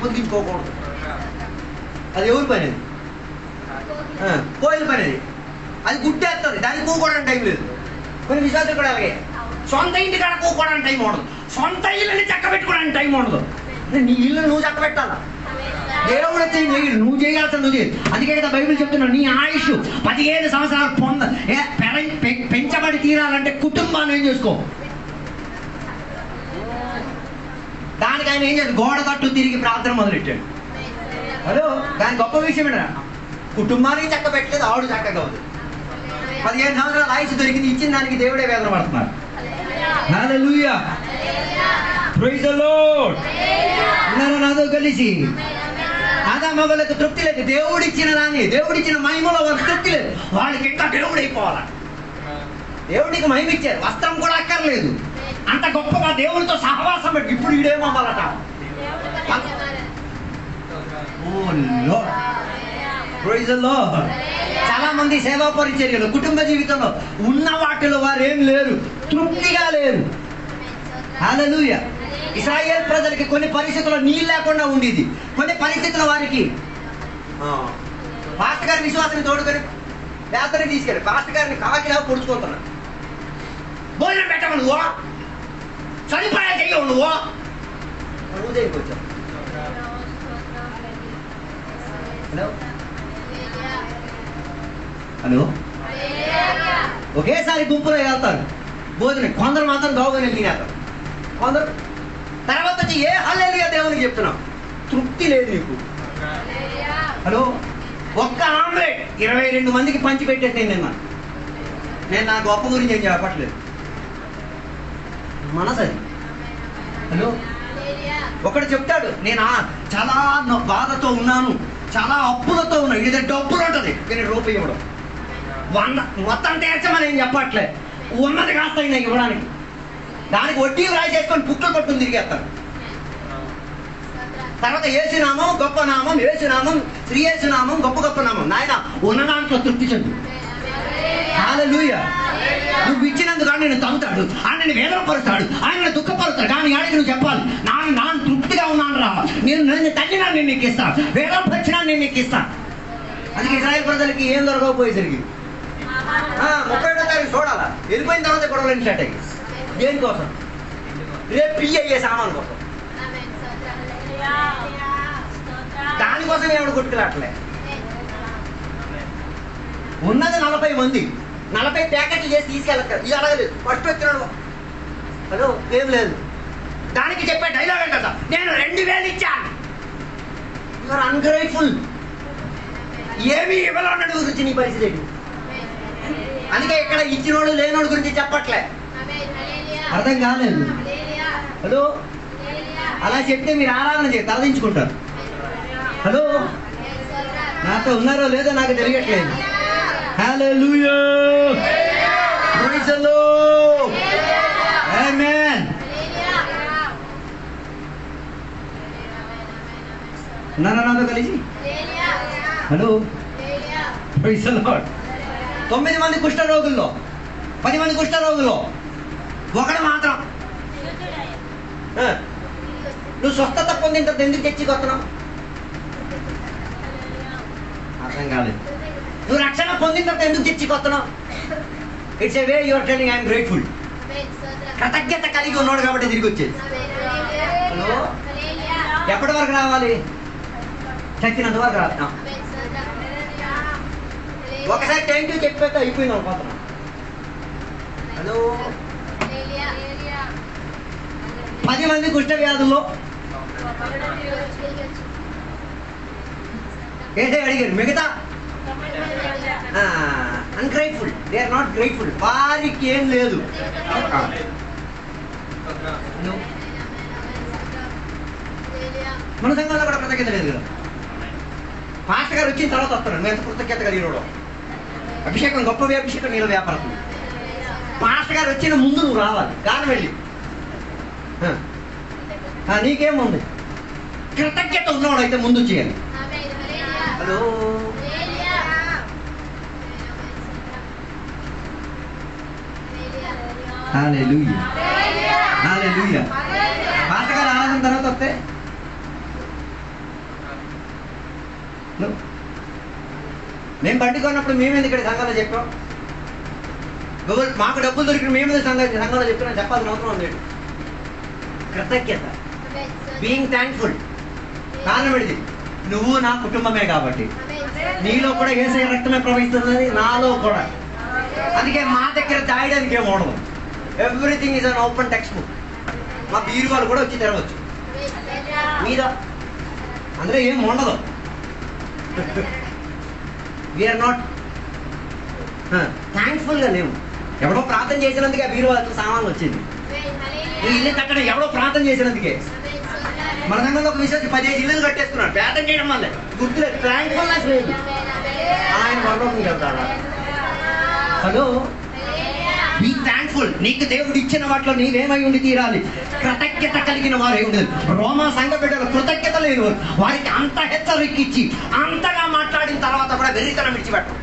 పొదిగించుకోకూడదు. అది ఎవరి పని? అది కోయిల పని. అది గుడ్డేస్తుంది, దానికి కూకోవడానికి టైం లేదు. కొన్ని విశ్వాసాలు కూడా అలాగే. సొంత ఇంటి కాడ కూకోవడానికి టైం ఉండదు, సొంత ఇల్లుని చక్క పెట్టుకోవడానికి టైం ఉండదు. నీ ఇల్లు నువ్వు చక్క పెట్టాలా? దేవుడు వచ్చి నువ్వు చేయాల్సిన నువ్వు చేయాలి. అందుకే కదా బైబిల్ చెప్తున్నావు, నీ ఆయుష్ 15 సంవత్సరాలు పెంచబడి తీరాలంటే కుటుంబాన్ని ఏం చేసుకో. దానికి ఆయన ఏం చేయాలి? గోడ తట్టు తిరిగి ప్రార్థన మొదలెట్టాడు. హలో, దాని గొప్ప విషయం ఏంటా? కుటుంబానికి చక్క పెట్టలేదు, ఆవిడ చక్కగా ఉంది. 15 సంవత్సరాల ఆయుష్ దొరికింది, ఇచ్చిన దానికి దేవుడే వేదన పడుతున్నారు. హల్లెలూయా, ప్రైజ్ ది లార్డ్. ఉన్నారా నాతో కలిసి? ఆదా మగలకు తృప్తి లేదు. దేవుడిచ్చిన దాన్ని, దేవుడిచ్చిన మహిమలో వాళ్ళకి తృప్తి లేదు. వాళ్ళకి ఇంకా దేవుడు అయిపోవాలా? దేవుడికి మహిమ ఇచ్చారు, వస్త్రం కూడా అక్కర్లేదు. అంత గొప్పగా దేవుడితో సహవాసం పెట్టి ఇప్పుడు ఈడేమవ్వాలట? చాలా మంది సేవా పరిచర్యలు కుటుంబ జీవితంలో ఉన్న వాటిలో వారు ఏం లేరు, తృప్తిగా లేరు. హల్లెలూయా. ఇశ్రాయేల్ ప్రజలకి కొన్ని పరిస్థితుల్లో నీళ్ళు లేకుండా ఉండేది. కొన్ని పరిస్థితుల్లో వారికి పాస్టర్ గారి విశ్వాసాన్ని తోడుకొని పేదరికి తీసుకెళ్ళి పాస్టర్ గారిని కాకిలా పొడుచుకుంటున్నా. భోజనం పెట్టవు నువ్వు, సదుపాయాలు చెయ్యవు నువ్వు, నువ్వు చేయకొచ్చావు. హలో హలో ఒకేసారి గుంపులో వెళ్తారు భోజనం. కొందరు మాత్రం దోవని తినేస్తారు. కొందరు తర్వాత వచ్చి ఏ హల్లెలూయా దేవునికి చెప్తున్నావు, తృప్తి లేదు నీకు. హలో, ఒక్క ఆమ్లెట్ 22 మందికి పంచి పెట్టేసి నేను నా గొప్ప గురించి ఏం చెప్పట్లేదు, మనసది. హలో, ఒకడు చెప్తాడు నేను చాలా బాధతో ఉన్నాను, చాలా అప్పులతో ఉన్నాను. ఇది డబ్బులు ఉంటుంది నేను రూపాయి ఇవ్వడం 100 మొత్తం తీర్చమని నేను చెప్పట్లే, ఉన్నది కాస్త అయినా ఇవ్వడానికి. దానికి వడ్డీ రాయి చేసుకొని పుక్కలు పట్టుకుని తిరిగేస్తాను. తర్వాత యేసునామం గొప్ప నామం, యేసునామం శ్రీ యేసునామం గొప్ప గొప్ప నామం. నాయన ఉన్న దాంట్లో తృప్తి చెందు. హల్లెలూయా. నువ్వు ఇచ్చినందుకు ఆయన నేను తంతాడు, ఆయన వేదనపరుస్తాడు, ఆయన దుఃఖపరుస్తాడు. కానీ ఆడికి నువ్వు చెప్పాలి నాన్న తృప్తిగా ఉన్నాను రా, నేను తగ్గినా నేను నీకు ఇస్తా, వేదనపరిచినా నేను నీకు ఇస్తా. అందుకే ఇశ్రాయేల్ ప్రజలకి ఏం దొరకకపోయేసరికి 31వ తారీఖు చూడాలా, వెళ్ళిపోయిన తర్వాత గొడవలు స్టార్ట్ అయ్యి. దేనికోసం? రేపు పియ్యి అయ్యే సామాన్ కోసం. దానికోసం ఎవడు కొట్టుకురాట్లే. ఉన్నది 40 మంది, 40 ప్యాకెట్లు చేసి తీసుకెళ్ళక ఇది అడగలేదు. ఫస్ట్ వచ్చినాడు హలో ఏం లేదు. దానికి చెప్పే డైలాగ్ కదా, నేను 2000 ఇచ్చాను. You are ungrateful. ఏమి ఇవ్వాలన్నది గురించి నీ పరిస్థితి ఏంటి? అందుకే ఇక్కడ ఇచ్చినోడు లేనోడు గురించి చెప్పట్లే. అర్థం కాలేదు. హలో, అలా చెప్తే మీరు ఆరాధన చేసి తలదించుకుంటారు. హలో, నాతో ఉన్నారో లేదో నాకు తెలియట్లేదు. హల్లెలూయా, ప్రైజ్ ది లార్డ్, ఆమేన్. ఉన్నారా నాతో కలిసి? Hello, praise the lord. 9 మంది కుష్ఠరోగుల్లో 10 మంది కుష్ఠరోగుల్లో ఒకడు మాత్రం నువ్వు స్వస్థత పొందిన తర్వాత ఎందుకు తెచ్చి కొత్తనావు? అర్థం కాలేదు. నువ్వు రక్షణ పొందిన తర్వాత ఎందుకు తెచ్చి కొత్తనావు? It's a way your telling I'm grateful. కృతజ్ఞత కలిగి ఉన్నాడు కాబట్టి తిరిగి వచ్చేది. హలో, ఎప్పటి వరకు రావాలి? చచ్చినంత వరకు రాదు. ఒకసారి థ్యాంక్ యూ చెప్పాక అయిపోయింది అనుకుంటున్నా. హలో, 10 మంది కుష్ఠ వ్యాధుల్లో ఏంటే అడిగారు? మిగతా ungrateful, they are not grateful. వారికి ఏం లేదు. మన సంఘంలో కూడా కృతజ్ఞత లేదు కదా. పాస్టర్ గారు వచ్చిన తర్వాత వస్తారు. నువ్వు ఎంత కృతజ్ఞత కలిగినోడు. అభిషేకం గొప్ప అభిషేకం నీళ్ళ వ్యాపారం. పాస్టర్ గారు వచ్చిన ముందు నువ్వు రావాలి. కారణం వెళ్ళి నీకేముంది? కృతజ్ఞత ఉన్నవాడు అయితే ముందు చేయాలి. హలో, హల్లెలూయా, హల్లెలూయా. పాస్టర్ గారు ఆరాధన తర్వాత వస్తే మేము బండి కొన్నప్పుడు మేమేది ఇక్కడ సంఘంలో చెప్పాం. మాకు డబ్బులు దొరికిన మేమేది సంఘంలో చెప్తున్నాం. చెప్పాల్సిన అవసరం ఉంది. కృతజ్ఞత, బీయింగ్ థ్యాంక్ఫుల్. కారణం ఏంటి? నువ్వు నా కుటుంబమే కాబట్టి నీలో కూడా యేసయ్య రక్తమే ప్రవహిస్తున్నది, నాలో కూడా. అందుకే మా దగ్గర దాయడానికి ఏం ఉండదు. Everything is an open text book. మా బీరువాళ్ళు కూడా వచ్చి తెరవచ్చు మీద, అందులో ఏం ఉండదు. వీఆర్ నాట్ థ్యాంక్ఫుల్గా లేవు. ఎవడో ప్రార్థన చేసినందుకే బీరువాళ్ళతో సామాన్లు వచ్చింది. నువ్వు ఇల్లు కట్టడం ఎవడో ప్రార్థన చేసినందుకే. మన సంఘంలో ఒక విషయం 15 ఇల్లులు కట్టేస్తున్నాడు ప్రార్థన చేయడం వల్ల. గుర్తులేదు, థ్యాంక్ఫుల్నెస్ లేదు. ఆయన పరలోకం చెప్తాడా? Hello, be thankful. నీకు దేవుడు ఇచ్చిన వాటిలో నీవేమై ఉండి తీరాలి. కృతజ్ఞత కలిగిన వారే ఉండదు. రోమా సంఘ బిడ్డలు కృతజ్ఞత లేని వారికి అంత హెచ్చరికిచ్చి అంతగా మాట్లాడిన తర్వాత కూడా వెర్రితనం విడిచిపెట్టం.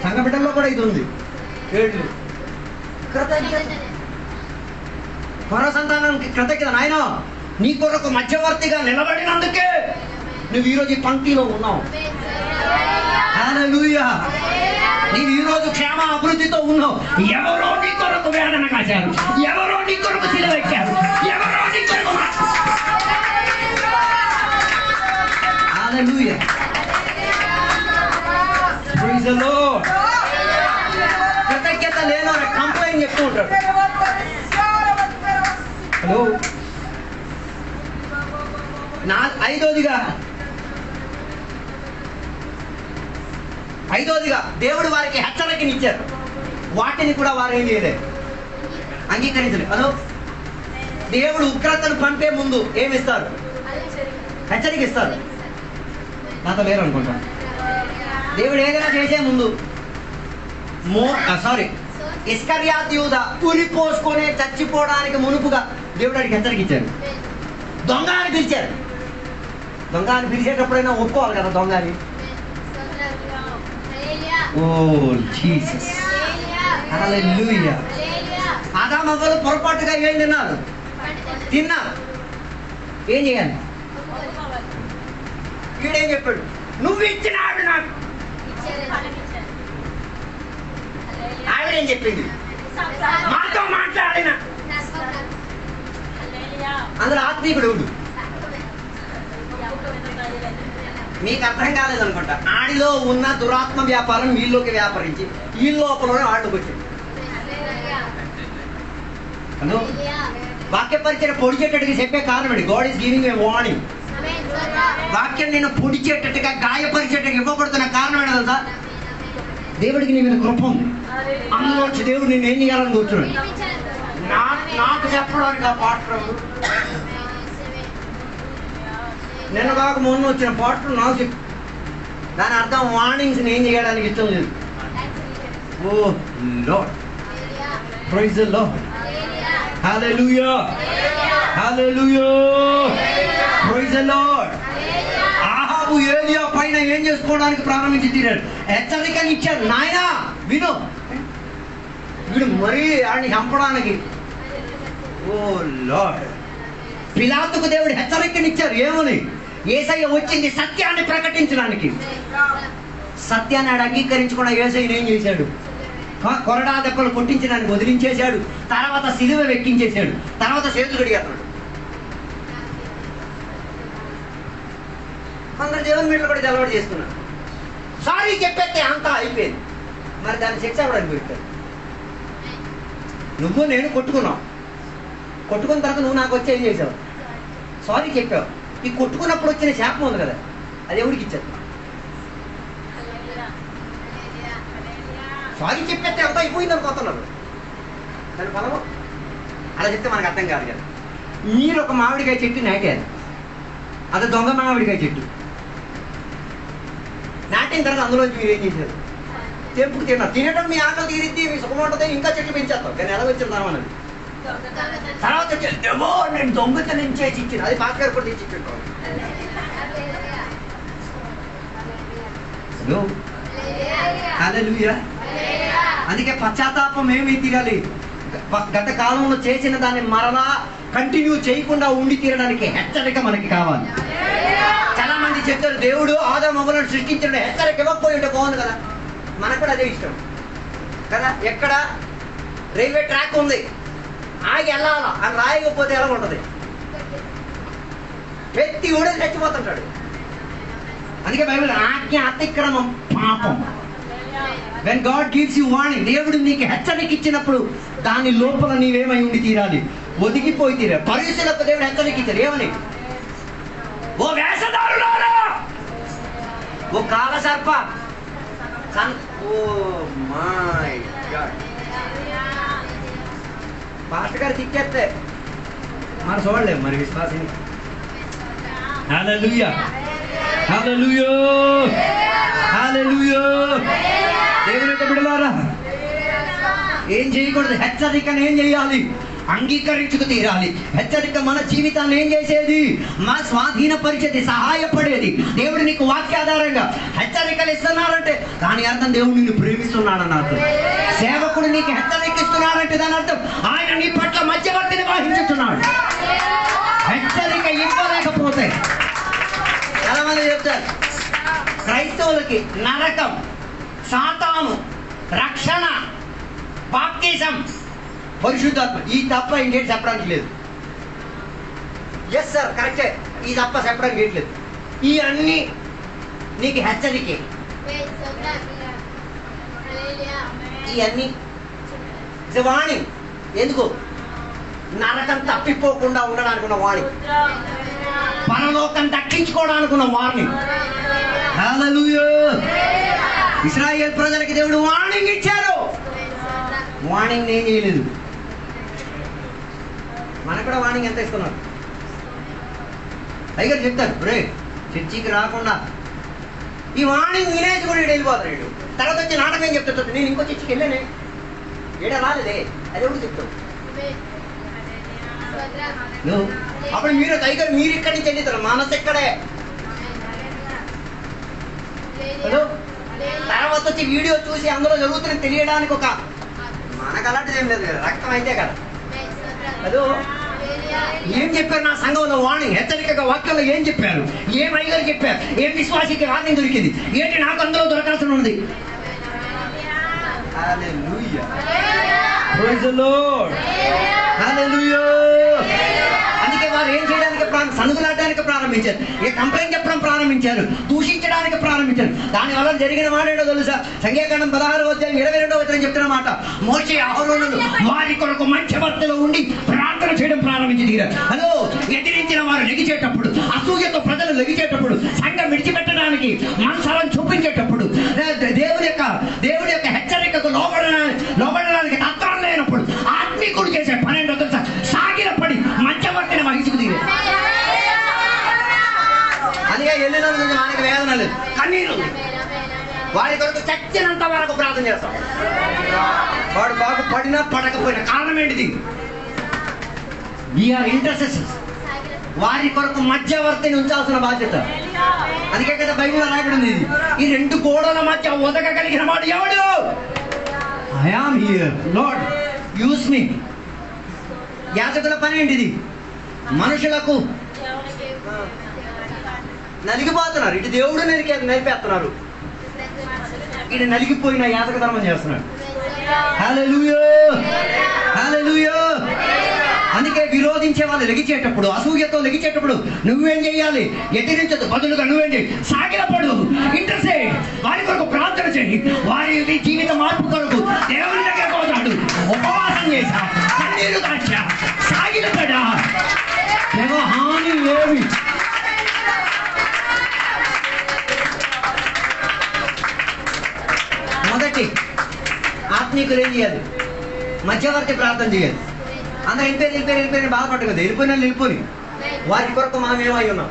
సంఘ బిడ్డల్లో కూడా ఇది ఉంది. కృతజ్ఞత ఫరో సంతానానికి కృతజ్ఞత. నాయన నీ కొరకు మధ్యవర్తిగా నిలబడినందుకే నువ్వు ఈరోజు ఈ పంక్తిలో ఉన్నావు. హల్లెలూయా. నీవు ఈరోజు క్షేమ అభివృద్ధితో ఉన్నావు. ఎవరో నీ కొరకు వేదన కాశారు, ఎవరో నీ కొరకు సిలువెక్కారు, ఎవరో నీ కొరకు. హల్లెలూయా. Praise the lord. కృతజ్ఞత లేని కంప్లైంట్ చెప్తూ ఉంటాడు. హలో. ఐదోదిగా దేవుడు వారికి హెచ్చరికనిచ్చారు. వాటిని కూడా వారు ఏం చేయలేదు, అంగీకరించలేదు. హలో. దేవుడు ఉగ్రతను పంపే ముందు ఏమిస్తారు? హెచ్చరిక ఇస్తారు. నాతో లేరు అనుకుంటా. దేవుడు ఏదైనా చేసే ముందు ఇస్కరియోతు యూదా ఉరి పోసుకొని చచ్చిపోవడానికి మునుపుగా దేవుడు వాడికి హెచ్చరిక ఇచ్చారు. దొంగ అని పిలిచారు. దొంగ అని పిలిచేటప్పుడైనా ఒప్పుకోవాలి కదా దొంగ అని. ఓ జీసస్. హల్లెలూయా. ఆదాము అవ్వలు పొరపాటుగా ఏం తిన్నారు? ఏం చేయాలి? వీడేం చెప్పాడు? నువ్వు ఇచ్చినాడు నాకు. ఆవిడేం చెప్పింది? మాతో మాట్లాడిన. అందులో ఆత్మీయుడు ఉండు. మీకు అర్థం కాలేదనుకుంటా. ఆడిలో ఉన్న దురాత్మ వ్యాపారం వీళ్ళలోకి వ్యాపరించి ఈ లోపలనే ఆడికి వచ్చింది. హలో. వాక్య పరిచయం పొడిచేటట్టుగా చెప్పే కారణం అండి. God is giving a warning. వాక్యం నేను పొడిచేటట్టుగా గాయపరిచేటట్టుగా ఇవ్వబడుతున్న కారణం ఏంటో తెలుసా? దేవుడికి నీ మీద కృప ఉంది. అందులోంచి దేవుడు నేను ఏం చేయాలని కూర్చున్నాడు. నాకు చెప్పడానికి ఆ పాత్ర నిన్న కాక మొన్న వచ్చిన పాటలు నాకు చెప్పు. దాని అర్థం వార్నింగ్స్ ఏం చేయడానికి ఇష్టం లేదు. Oh lord. Praise the lord. Hallelujah. Hallelujah. Praise the lord. ఆహాబు ఏలియా పైన ఏం చేసుకోవడానికి ప్రారంభించి తీరాడు. హెచ్చరికలు ఇచ్చారు. నాయనా విను. వీడు మరీ ఆడిని చంపడానికి. ఓ లార్డ్. పిలాతుకు దేవుడు హెచ్చరికనిచ్చారు. ఏమని? యేసయ్య వచ్చింది సత్యాన్ని ప్రకటించడానికి. సత్యాన్ని ఆడు అంగీకరించకుండా యేసయ్యను ఏం చేశాడు? కొరడా దెబ్బలు కొట్టించడానికి వదిలించేశాడు. తర్వాత సిలువ వెక్కించేశాడు. తర్వాత చేతులు కడిగేస్తాడు. కొందరు దేవుని మీటలు కూడా అలవాటు చేస్తున్నారు. సారీ చెప్పేస్తే అంతా అయిపోయింది. మరి దాన్ని శిక్ష అవ్వడానికి పెట్టాడు. నువ్వు నేను కొట్టుకున్నావు. కొట్టుకున్న తర్వాత నువ్వు నాకు వచ్చి ఏం చేసావు? సారీ చెప్పావు. ఈ కొట్టుకున్నప్పుడు వచ్చిన శాపం ఉంది కదా, అది ఎవరికి ఇచ్చారు? సారీ చెప్పేస్తే అంతా అయిపోయింది అనుకుంటున్నారు. దాని ఫలము అలా చెప్తే మనకు అర్థం కాదు కదా. మీరు ఒక మామిడికాయ చెట్టు నాటారు. అది దొంగ మామిడికాయ చెట్టు. నాటిన తర్వాత అందులోంచి మీరు ఏం చేశారు? తెంపుకు తిన్నారు. తినడం మీ ఆకలి తీరిద్ది, మీ సుఖం ఉంటుంది, ఇంకా చెట్లు పెంచేస్తాం. కానీ ఎలా వచ్చిన తర్వాత తర్వాత ఏమో నేను దొంగతనం చేసి ఇచ్చిన. అది పాస్కర్ కూడా తెచ్చి ఇచ్చింటాం. హల్లెలూయా. అందుకే పశ్చాత్తాపం ఏమి తీరాలి? గత కాలంలో చేసిన దాన్ని మరలా కంటిన్యూ చేయకుండా ఉండి తీరడానికి హెచ్చరిక మనకి కావాలి. చాలా మంది చెప్తారు దేవుడు ఆదాము అవ్వలను సృష్టించడం హెచ్చరిక ఇవ్వకపోయి ఉంటే బాగుంది కదా. మనకు కూడా అదే ఇష్టం కదా. ఎక్కడ రైల్వే ట్రాక్ ఉంది, ఆగి వెళ్ళాలా అని రాయకపోతే ఎలా ఉంటుంది? వ్యక్తి కూడా చచ్చిపోతుంటాడు. అందుకే బైబిల్ ఆజ్ఞ అతిక్రమం పాపం. When God gives you warning, దేవుడు నీకు హెచ్చరిక ఇచ్చినప్పుడు దాని లోపల నీవేమై ఉండి తీరాలి? ఒదిగిపోయి తీరాలి. పరిశీలకు దేవుడు హెచ్చరిక ఇచ్చారు. ఏమని? ఓ వేషధారులారా, ఓ కాల సర్ప, ఓ మై గాడ్. పాస్టర్ గారు తిక్కేస్తే మరి చూడలేము మరి విశ్వాసిని. హల్లెలూయా. హల్లెలూయా. హల్లెలూయా. దేవుని యొక్క బిడ్డలారా, ఏం చేయకూడదు? హెచ్చరికను ఏం చేయాలి? అంగీకరించుకు తీరాలి. హెచ్చరిక మన జీవితాన్ని ఏం చేసేది? మా స్వాధీనపరిచేది, సహాయపడేది. దేవుడు నీకు వాక్యాధారంగా హెచ్చరికలు ఇస్తున్నారంటే దాని అర్థం దేవుడు నిన్ను ప్రేమిస్తున్నాడన్న అర్థం. సేవకుడు నీకు హెచ్చరికిస్తున్నాడంటే దాని అర్థం ఆయన నీ పట్ల మధ్యవర్తిని వహించుతున్నాడు. హెచ్చరిక ఇవ్వలేకపోతే చాలా మంది చెప్తారు క్రైస్తవులకి నరకం, సాతాను, రక్షణ, బాప్టిజం, పరిశుద్ధాత్మ ఈ తప్ప ఇంకేంటి చెప్పడానికి లేదు. ఎస్ సార్ కరెక్టే, ఈ తప్ప చెప్పడానికి ఏంటి లేదు. ఇవన్నీ నీకు హెచ్చరికే. ఇవన్నీ వాణి ఎందుకు? నరకం తప్పిపోకుండా ఉండడానికి ఉన్న వాణి, పరలోకం దక్కించుకోవడానికి ఉన్న వార్నింగ్. హల్లెలూయా. ఇశ్రాయేల్ ప్రజలకి దేవుడు వార్నింగ్ ఇచ్చారు, వార్నింగ్ ఏం చేయలేదు. మనకు కూడా వార్నింగ్ ఎంత ఇస్తున్నారు? పైగా చెప్తారు బ్రే చర్చికి రాకుండా ఈ వార్నింగ్ వినేసి కూడా వెళ్ళిపోతాడు. తర్వాత వచ్చి నాటకం ఏం చెప్తాడు, నేను ఇంకో చర్చికి వెళ్ళానే ఏడ రాలేదే అది ఎవరు చెప్తావు. అప్పుడు మీరు టైగర్ మీరు ఇక్కడి నుంచి వెళ్ళిస్తారు, మనసు ఎక్కడే. హలో, తర్వాత వచ్చి వీడియో చూసి అందులో జరుగుతుంది తెలియడానికి ఒక మనకు అలాంటిది ఏం లేదు కదా, రక్తం అయితే కదా. హలో, ఏం చెప్పారు నా సంఘంలో వార్నింగ్ హెచ్చరికగా వాక్యంలో ఏం చెప్పారు? ఏం అయ్యగారు చెప్పారు? ఏం విశ్వాసికి వార్నింగ్ దొరికింది? ఏంటి నాకు అందులో దొరకాల్సి ఉంది? Hallelujah. Praise the lord. Hallelujah. అందుకే వారు ఏం చేయడానికి సనుగులాడడానికి ప్రారంభించారు, ఏ కంప్లైంట్ చెప్పడం ప్రారంభించారు, దూషించడానికి ప్రారంభించారు. దానివల్ల జరిగిన మాట ఏంటో తెలుసా? సంఖ్యాకాండం 16:22 చెప్తున్న మాట, మోషే అహరోనులు వారి కొరకు మధ్యవర్తిలో ఉండి ప్రార్థన చేయడం ప్రారంభించి దిగారు. హలో, ఎదిరించిన వారు లెగిచేటప్పుడు, అసూయతో ప్రజలు లెగిచేటప్పుడు, సంఘం విడిచిపెట్టడానికి మనసాలను చూపించేటప్పుడు, దేవుడి యొక్క హెచ్చరికకు లోబడడానికి తత్వం లేనప్పుడు ఆత్మీకుడు చేసే పని ఏంటో తెలుసా? సాగిలపడి మధ్యవర్తిని వహించుకు దిగారు. అందుకే వెళ్ళిన మనకి వేదన లేదు, కన్నీరు. వారి కొరకు చచ్చినంత వరకు ప్రార్థన చేస్తాం. వాడు బాగుపడినా పడకపోయినా కారణం ఏంటిది? We are intercessors. వారి కొరకు మధ్యవర్తిని ఉంచాల్సిన బాధ్యత. అందుకే కదా బైబిల్లో రాయబడింది, ఈ రెండు గోడల మధ్య ఒదగగలిగిన వాడు ఎవడు? I am here lord use మీ. యాజకుల పని ఏంటిది? మనుషులకు నలిగిపోతున్నారు, ఇటు దేవుడు నలిపేస్తున్నారు, ఇటు నలిగిపోయిన యాజక ధర్మం చేస్తున్నాడు. హల్లెలూయా. హల్లెలూయా. అందుకే విరోధించే వాళ్ళు లెగిచేటప్పుడు, అసూయతో లెగిచేటప్పుడు నువ్వేం చేయాలి? ఎదిరించదు, బదులుగా నువ్వేం చేయి? సాగిలపడు, ఇంటర్సెడ్, వారి కొరకు ప్రార్థన చేయి. వారి జీవిత మార్పు కొరకు దేవుని దగ్గర పోతాడు. ఉపవాసం చేశా, కన్నీరు కాచా, సాగిలపడా, హాని ఏమి. మొదటి ఆత్మీకులు ఏం చేయాలి? మధ్యవర్తి ప్రార్థన చేయాలి. అందరూ వెళ్ళిపోయి బాధపడదు కదా, వెళ్ళిపోయి వారి కొరకు మనం ఏమై ఉన్నాం?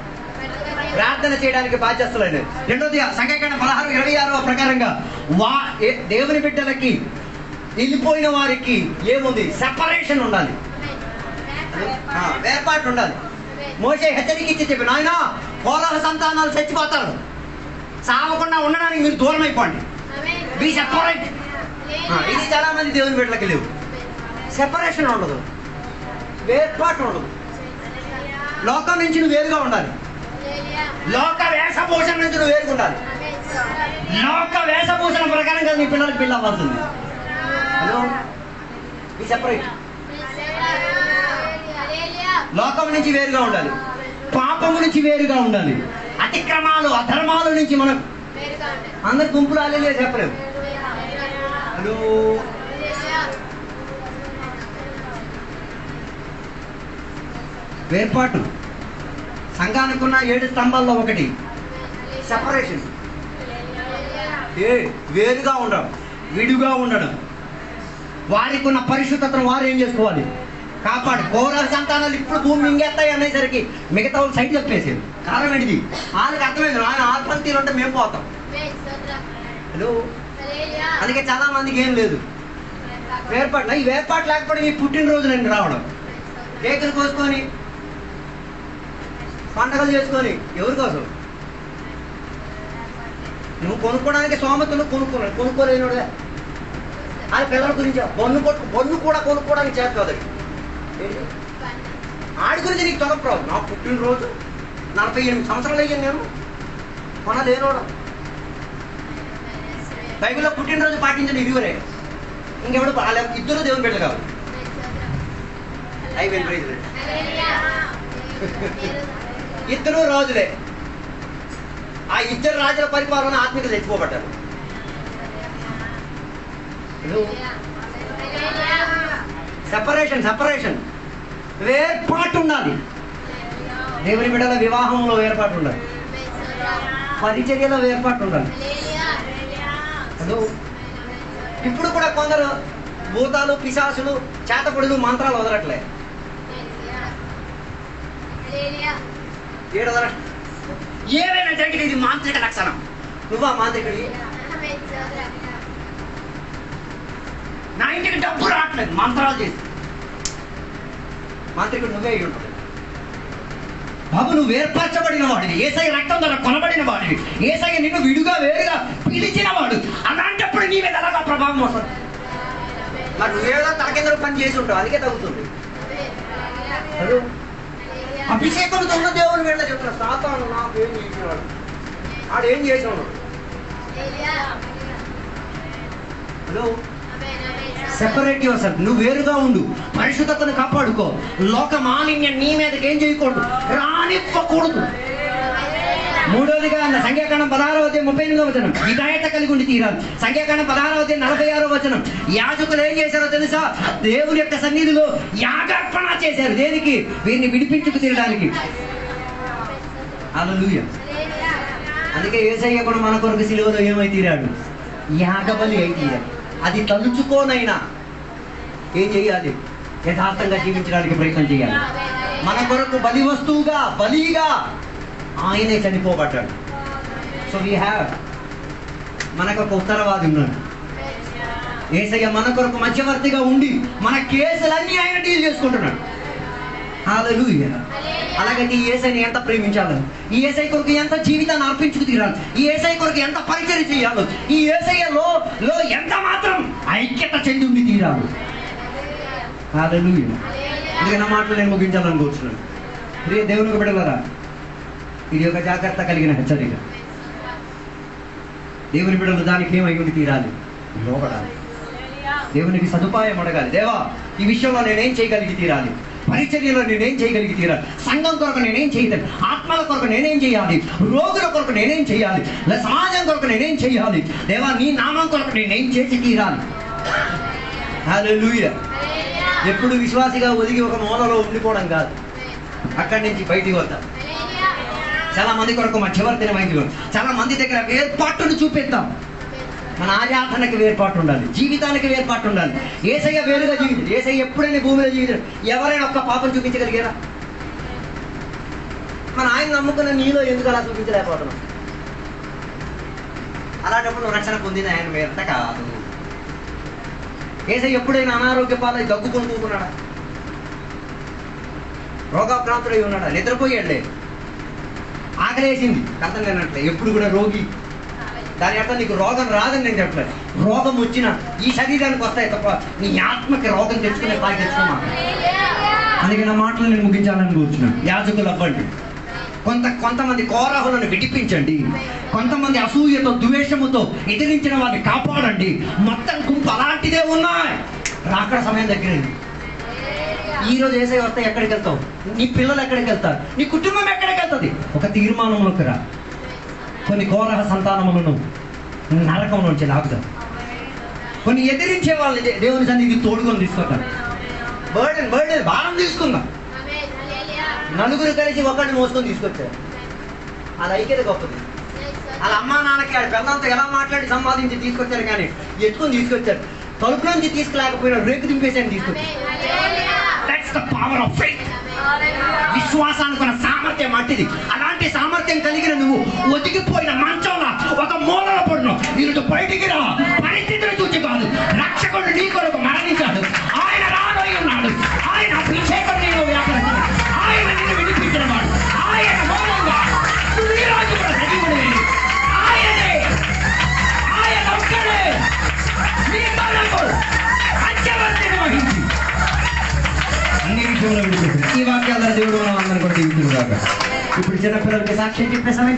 ప్రార్థన చేయడానికి బాధ్యతలు. రెండోది సంఖ్యాకాండం 16:26 ప్రకారంగా దేవుని బిడ్డలకి వెళ్ళిపోయిన వారికి ఏముంది? సెపరేషన్ ఉండాలి, వేర్పాటు ఉండాలి. మోషే హెచ్చరిక ఇచ్చి చెప్పి, నాయన కోరహ సంతానాలు చచ్చిపోతారు, సావకుండా ఉండడానికి మీరు దూరం అయిపోండి, బీ సెపరేట్. ఇది చాలా మంది దేవుని బిడ్డలకి లేవు. సెపరేషన్ ఉండదు, వేర్పాటు ఉండదు. లోకం నుంచి నువ్వు వేరుగా ఉండాలి, లోక వేషభూషణ నుంచి నువ్వు వేరుగా ఉండాలి. లోక వేషభూషణ ప్రకారంగా నీ పిల్లలకి పెళ్ళి అవ్వాల్సింది. Hello, be separate. లోకం నుంచి వేరుగా ఉండాలి, పాపము నుంచి వేరుగా ఉండాలి, అతిక్రమాలు అధర్మాల నుంచి మనం అందరు గుంపులు అల్లే చెప్పలేము. హలో, వేర్పాటు. సంఘానికి ఉన్న 7 స్తంభాల్లో ఒకటి సెపరేషన్. వేరుగా ఉండడం, విడిగా ఉండడం. వారికి ఉన్న పరిశుద్ధతను వారు ఏం చేసుకోవాలి? కాపాడు. కోరహ సంతానాలు ఇప్పుడు భూమి మింగేస్తాయి అనేసరికి మిగతా వాళ్ళు సైడ్ చెప్పేసేది. కారణం ఏంటిది? వాళ్ళకి అర్థమైంది, ఆయన ఆత్మహత్యలు ఉంటే మేము పోతాం. హలో, అందుకే చాలా మందికి ఏం లేదు వేర్పాటు. ఈ వేర్పాటు లేకపోతే నీ పుట్టినరోజు నేను రావడం, కేకులు కోసుకొని పండగలు చేసుకొని ఎవరి కోసం? నువ్వు కొనుక్కోవడానికి సోమతులు కొనుక్కోలేనుడే. ఆయన పిల్లల గురించి బొన్ను కూడా కొనుక్కోవడానికి చేస్తుంది. ఏంటి ఆడి గురించి నీకు తొలగరావు. నా పుట్టినరోజు 48 సంవత్సరాలు అయ్యాను నేను కొనలేనోడు. బైబిల్లో పుట్టినరోజు పాటించండి ఇదివరే. ఇంకెవడు వాళ్ళ ఇద్దరు దేవుని బిడ్డలు కావాలి. ఇద్దరు రాజులే. ఆ ఇద్దరు రాజుల పరిపాలన ఆత్మీయులు తెచ్చిపోబడ్డారు. సెపరేషన్ వేర్పాటు ఉండాలి. దేవుని బిడ్డల వివాహంలో వేర్పాటు ఉండాలి, పరిచర్యలో వేర్పాటు ఉండాలి. ఇప్పుడు కూడా కొందరు భూతాలు, పిశాసులు, చేతపడులు, మంత్రాలు వదలట్లే. ఏదైనా జరిగితే ఇది మాంత్రిక లక్షణం. నువ్వా మాంత్రికుడి? నా ఇంటికి డబ్బు రావట్లేదు మంత్రాలు చేసి. మాంత్రికుడు నువ్వే అయి ఉంటుంది బాబు. నువ్వు ఏర్పరచబడిన వాడివి, యేసయ్య రక్తం ద్వారా కొనబడిన వాడివి, యేసయ్య నిన్ను విడుగా వేరుగా పిలిచిన వాడు. అలాంటప్పుడు నీ మీద ఎలాగా ప్రభావం వస్తుంది? మరి నువ్వేదో తలకిందరూ పని చేసి ఉంటావు, అందుకే తగ్గుతుంది. అభిషేకంతో ఉన్న దేవుని వెళ్ళ చెప్తున్నా. సాతాను నాకు ఏం చేసినాడు, ఆడు ఏం చేసినాడు? Hello, separate your self. నువ్వు వేరుగా ఉండు, పరిశుద్ధతను కాపాడుకో. లోక మాలిన్యం నీ మీదకి ఏం చేయకూడదు, రానివ్వకూడదు. మూడోదిగా సంఖ్యాకాండం 16:38 విధాయత కలిగి ఉండి తీరాలి. సంఖ్యాకాండం 16:46 యాజకులు ఏం చేశారో తెలుసా? దేవుని యొక్క సన్నిధిలో యాగార్పణ చేశారు. దేనికి? వీరిని విడిపించుకు తీరడానికి. హల్లెలూయా. అందుకే యేసయ్య కూడా మన కొరకు సిలువలో ఏమై తీరాడు? యాగబలి అయి తీరాడు. అది తలుచుకోనైనా ఏం చేయాలి? యథార్థంగా జీవించడానికి ప్రయత్నం చేయాలి. మన కొరకు బలి వస్తువుగా, బలిగా ఆయనే చనిపోబడ్డాడు. సో వీ హ్యావ్, మనకు ఒక ఉత్తరవాది ఉన్నాడు. యేసయ్య మన కొరకు మధ్యవర్తిగా ఉండి మన కేసులన్నీ ఆయన డీల్ చేసుకుంటున్నాడు. హల్లెలూయా. అలాగైతే ఈ యేసయ్యని ఎంత ప్రేమించాలో, ఈ యేసయ్య కొరకు ఎంత జీవితాన్ని అర్పించుకు తీరాలి, ఈ యేసయ్య కొరకు ఎంత పరిచర్య చేయాలో, ఈ యేసయ్యలో ఎంత మాత్రం ఐక్యత చెంది ఉండి తీరాలి. హల్లెలూయా. అందుకే నా మాటలు నేను ముగించాలని కోరుతున్నాను. ప్రియ దేవునికి బిడ్డలారా, ఇది ఒక జాగ్రత్త కలిగిన హెచ్చరిక. దేవుని బిడ్డలు దానికి ఏమై ఉండి తీరాలి? లోబడాలి. దేవునికి సదుపాయం అడగాలి. దేవా, ఈ విషయంలో నేనేం చేయగలిగి తీరాలి? పరిచర్యలో నేనేం చేయగలిగి తీరాలి? సంఘం కొరకు నేనేం చేయాలి? ఆత్మల కొరకు నేనేం చేయాలి? రోగుల కొరకు నేనేం చేయాలి? సమాజం కొరకు నేనేం చేయాలి? దేవా, నీ నామం కొరకు నేనేం చేసి తీరాలి? హల్లెలూయా. ఎప్పుడు విశ్వాసిగా ఒదిగి ఒక మూలలో ఉండిపోవడం కాదు, అక్కడి నుంచి బయటికి వద్దాం. చాలా మంది కొరకు మధ్యవర్తిని వైద్యులు, చాలా మంది దగ్గర వేర్పాటును చూపిద్దాం. మన ఆరాధనకి వేర్పాటు ఉండాలి, జీవితానికి వేర్పాటు ఉండాలి. యేసయ్య వేరుగా జీవించాడు. యేసయ్య ఎప్పుడైనా భూమిలో జీవించాడు. ఎవరైనా ఒక్క పాపం చూపించగలిగారా? మన ఆయన నమ్ముకున్న నీలో ఎందుకు అలా చూపించలేకపోతున్నాం? అలాంటప్పుడు రక్షణ పొందిన ఆయన వేరంట కాదు. యేసయ్య ఎప్పుడైనా అనారోగ్య పాలై దగ్గుకొని కూకున్నాడా? రోగాక్రాంతుడై ఉన్నాడా? నిద్రపోయాడులే. ఆకలేసింది, కథం లేనట్లే. ఎప్పుడు కూడా రోగి. దాని అర్థం నీకు రోగం రాదని నేను చెప్పలేదు. రోగం వచ్చినా ఈ శరీరానికి వస్తాయి తప్ప నీ ఆత్మకి రోగం తెచ్చుకునే పాయి తెచ్చుకున్నా. అందుకే నా మాటలు నేను ముగించాలని కూర్చున్నాను. యాజకులు అవ్వండి. కొంతమంది కోరాహులను విడిపించండి. కొంతమంది అసూయతో, ద్వేషముతో ఎదిరించిన వారిని కాపాడండి. మొత్తం గుంపు అలాంటిదే ఉన్నాయి. రాకడ సమయం దగ్గరైంది. ఈరోజు యేసయ్య వస్తే ఎక్కడికి వెళ్తావు? నీ పిల్లలు ఎక్కడికి వెళ్తారు? నీ కుటుంబం ఎక్కడికి వెళ్తుంది? ఒక తీర్మానంలోకి రా. కొన్ని కోరహ సంతానములను నరకం నుంచి లాగుతాం. కొన్ని ఎదిరించే వాళ్ళు దేవుని సన్నిధికి తోడుకొని తీసుకుంటారు. బర్డెన్ భారం తీసుకుందాం. నలుగురు కలిసి ఒకరిని మోసుకొని తీసుకొచ్చారు. అది ఐక్యత గొప్పది. వాళ్ళ అమ్మా నాన్నకి వాళ్ళ పిల్లలతో ఎలా మాట్లాడి సంపాదించి తీసుకొచ్చారు, కానీ ఎత్తుకొని తీసుకొచ్చారు. తలుపు నుంచి తీసుకులేకపోయినా రేపు దింపేసాను తీసుకొచ్చారు. That's the power of faith. విశ్వాసానికి ఉన్న సామర్థ్యం అట్టిది. అలాంటి సామర్థ్యం కలిగిన నువ్వు ఒదిగిపోయిన మంచంలో ఒక మూలలో పడును. వీరు బయటికి రా. పరిస్థితులు చూసి కాదు, రక్షకుడు నీ కొరకు మరణించాడు. ఆయన రాబోయి ఉన్నాడు. ఆయన అభిషేకం నేను వ్యాపరిస్తాడు. ఆయన నిన్ను విడిపించిన వాడు. ఆయన మూలంగా నువ్వు ఈ రోజు కూడా సజీవుడివి. ఆయనే, ఆయన ఒక్కడే నీ బలము. సాక్ష్యం చెప్పేసామని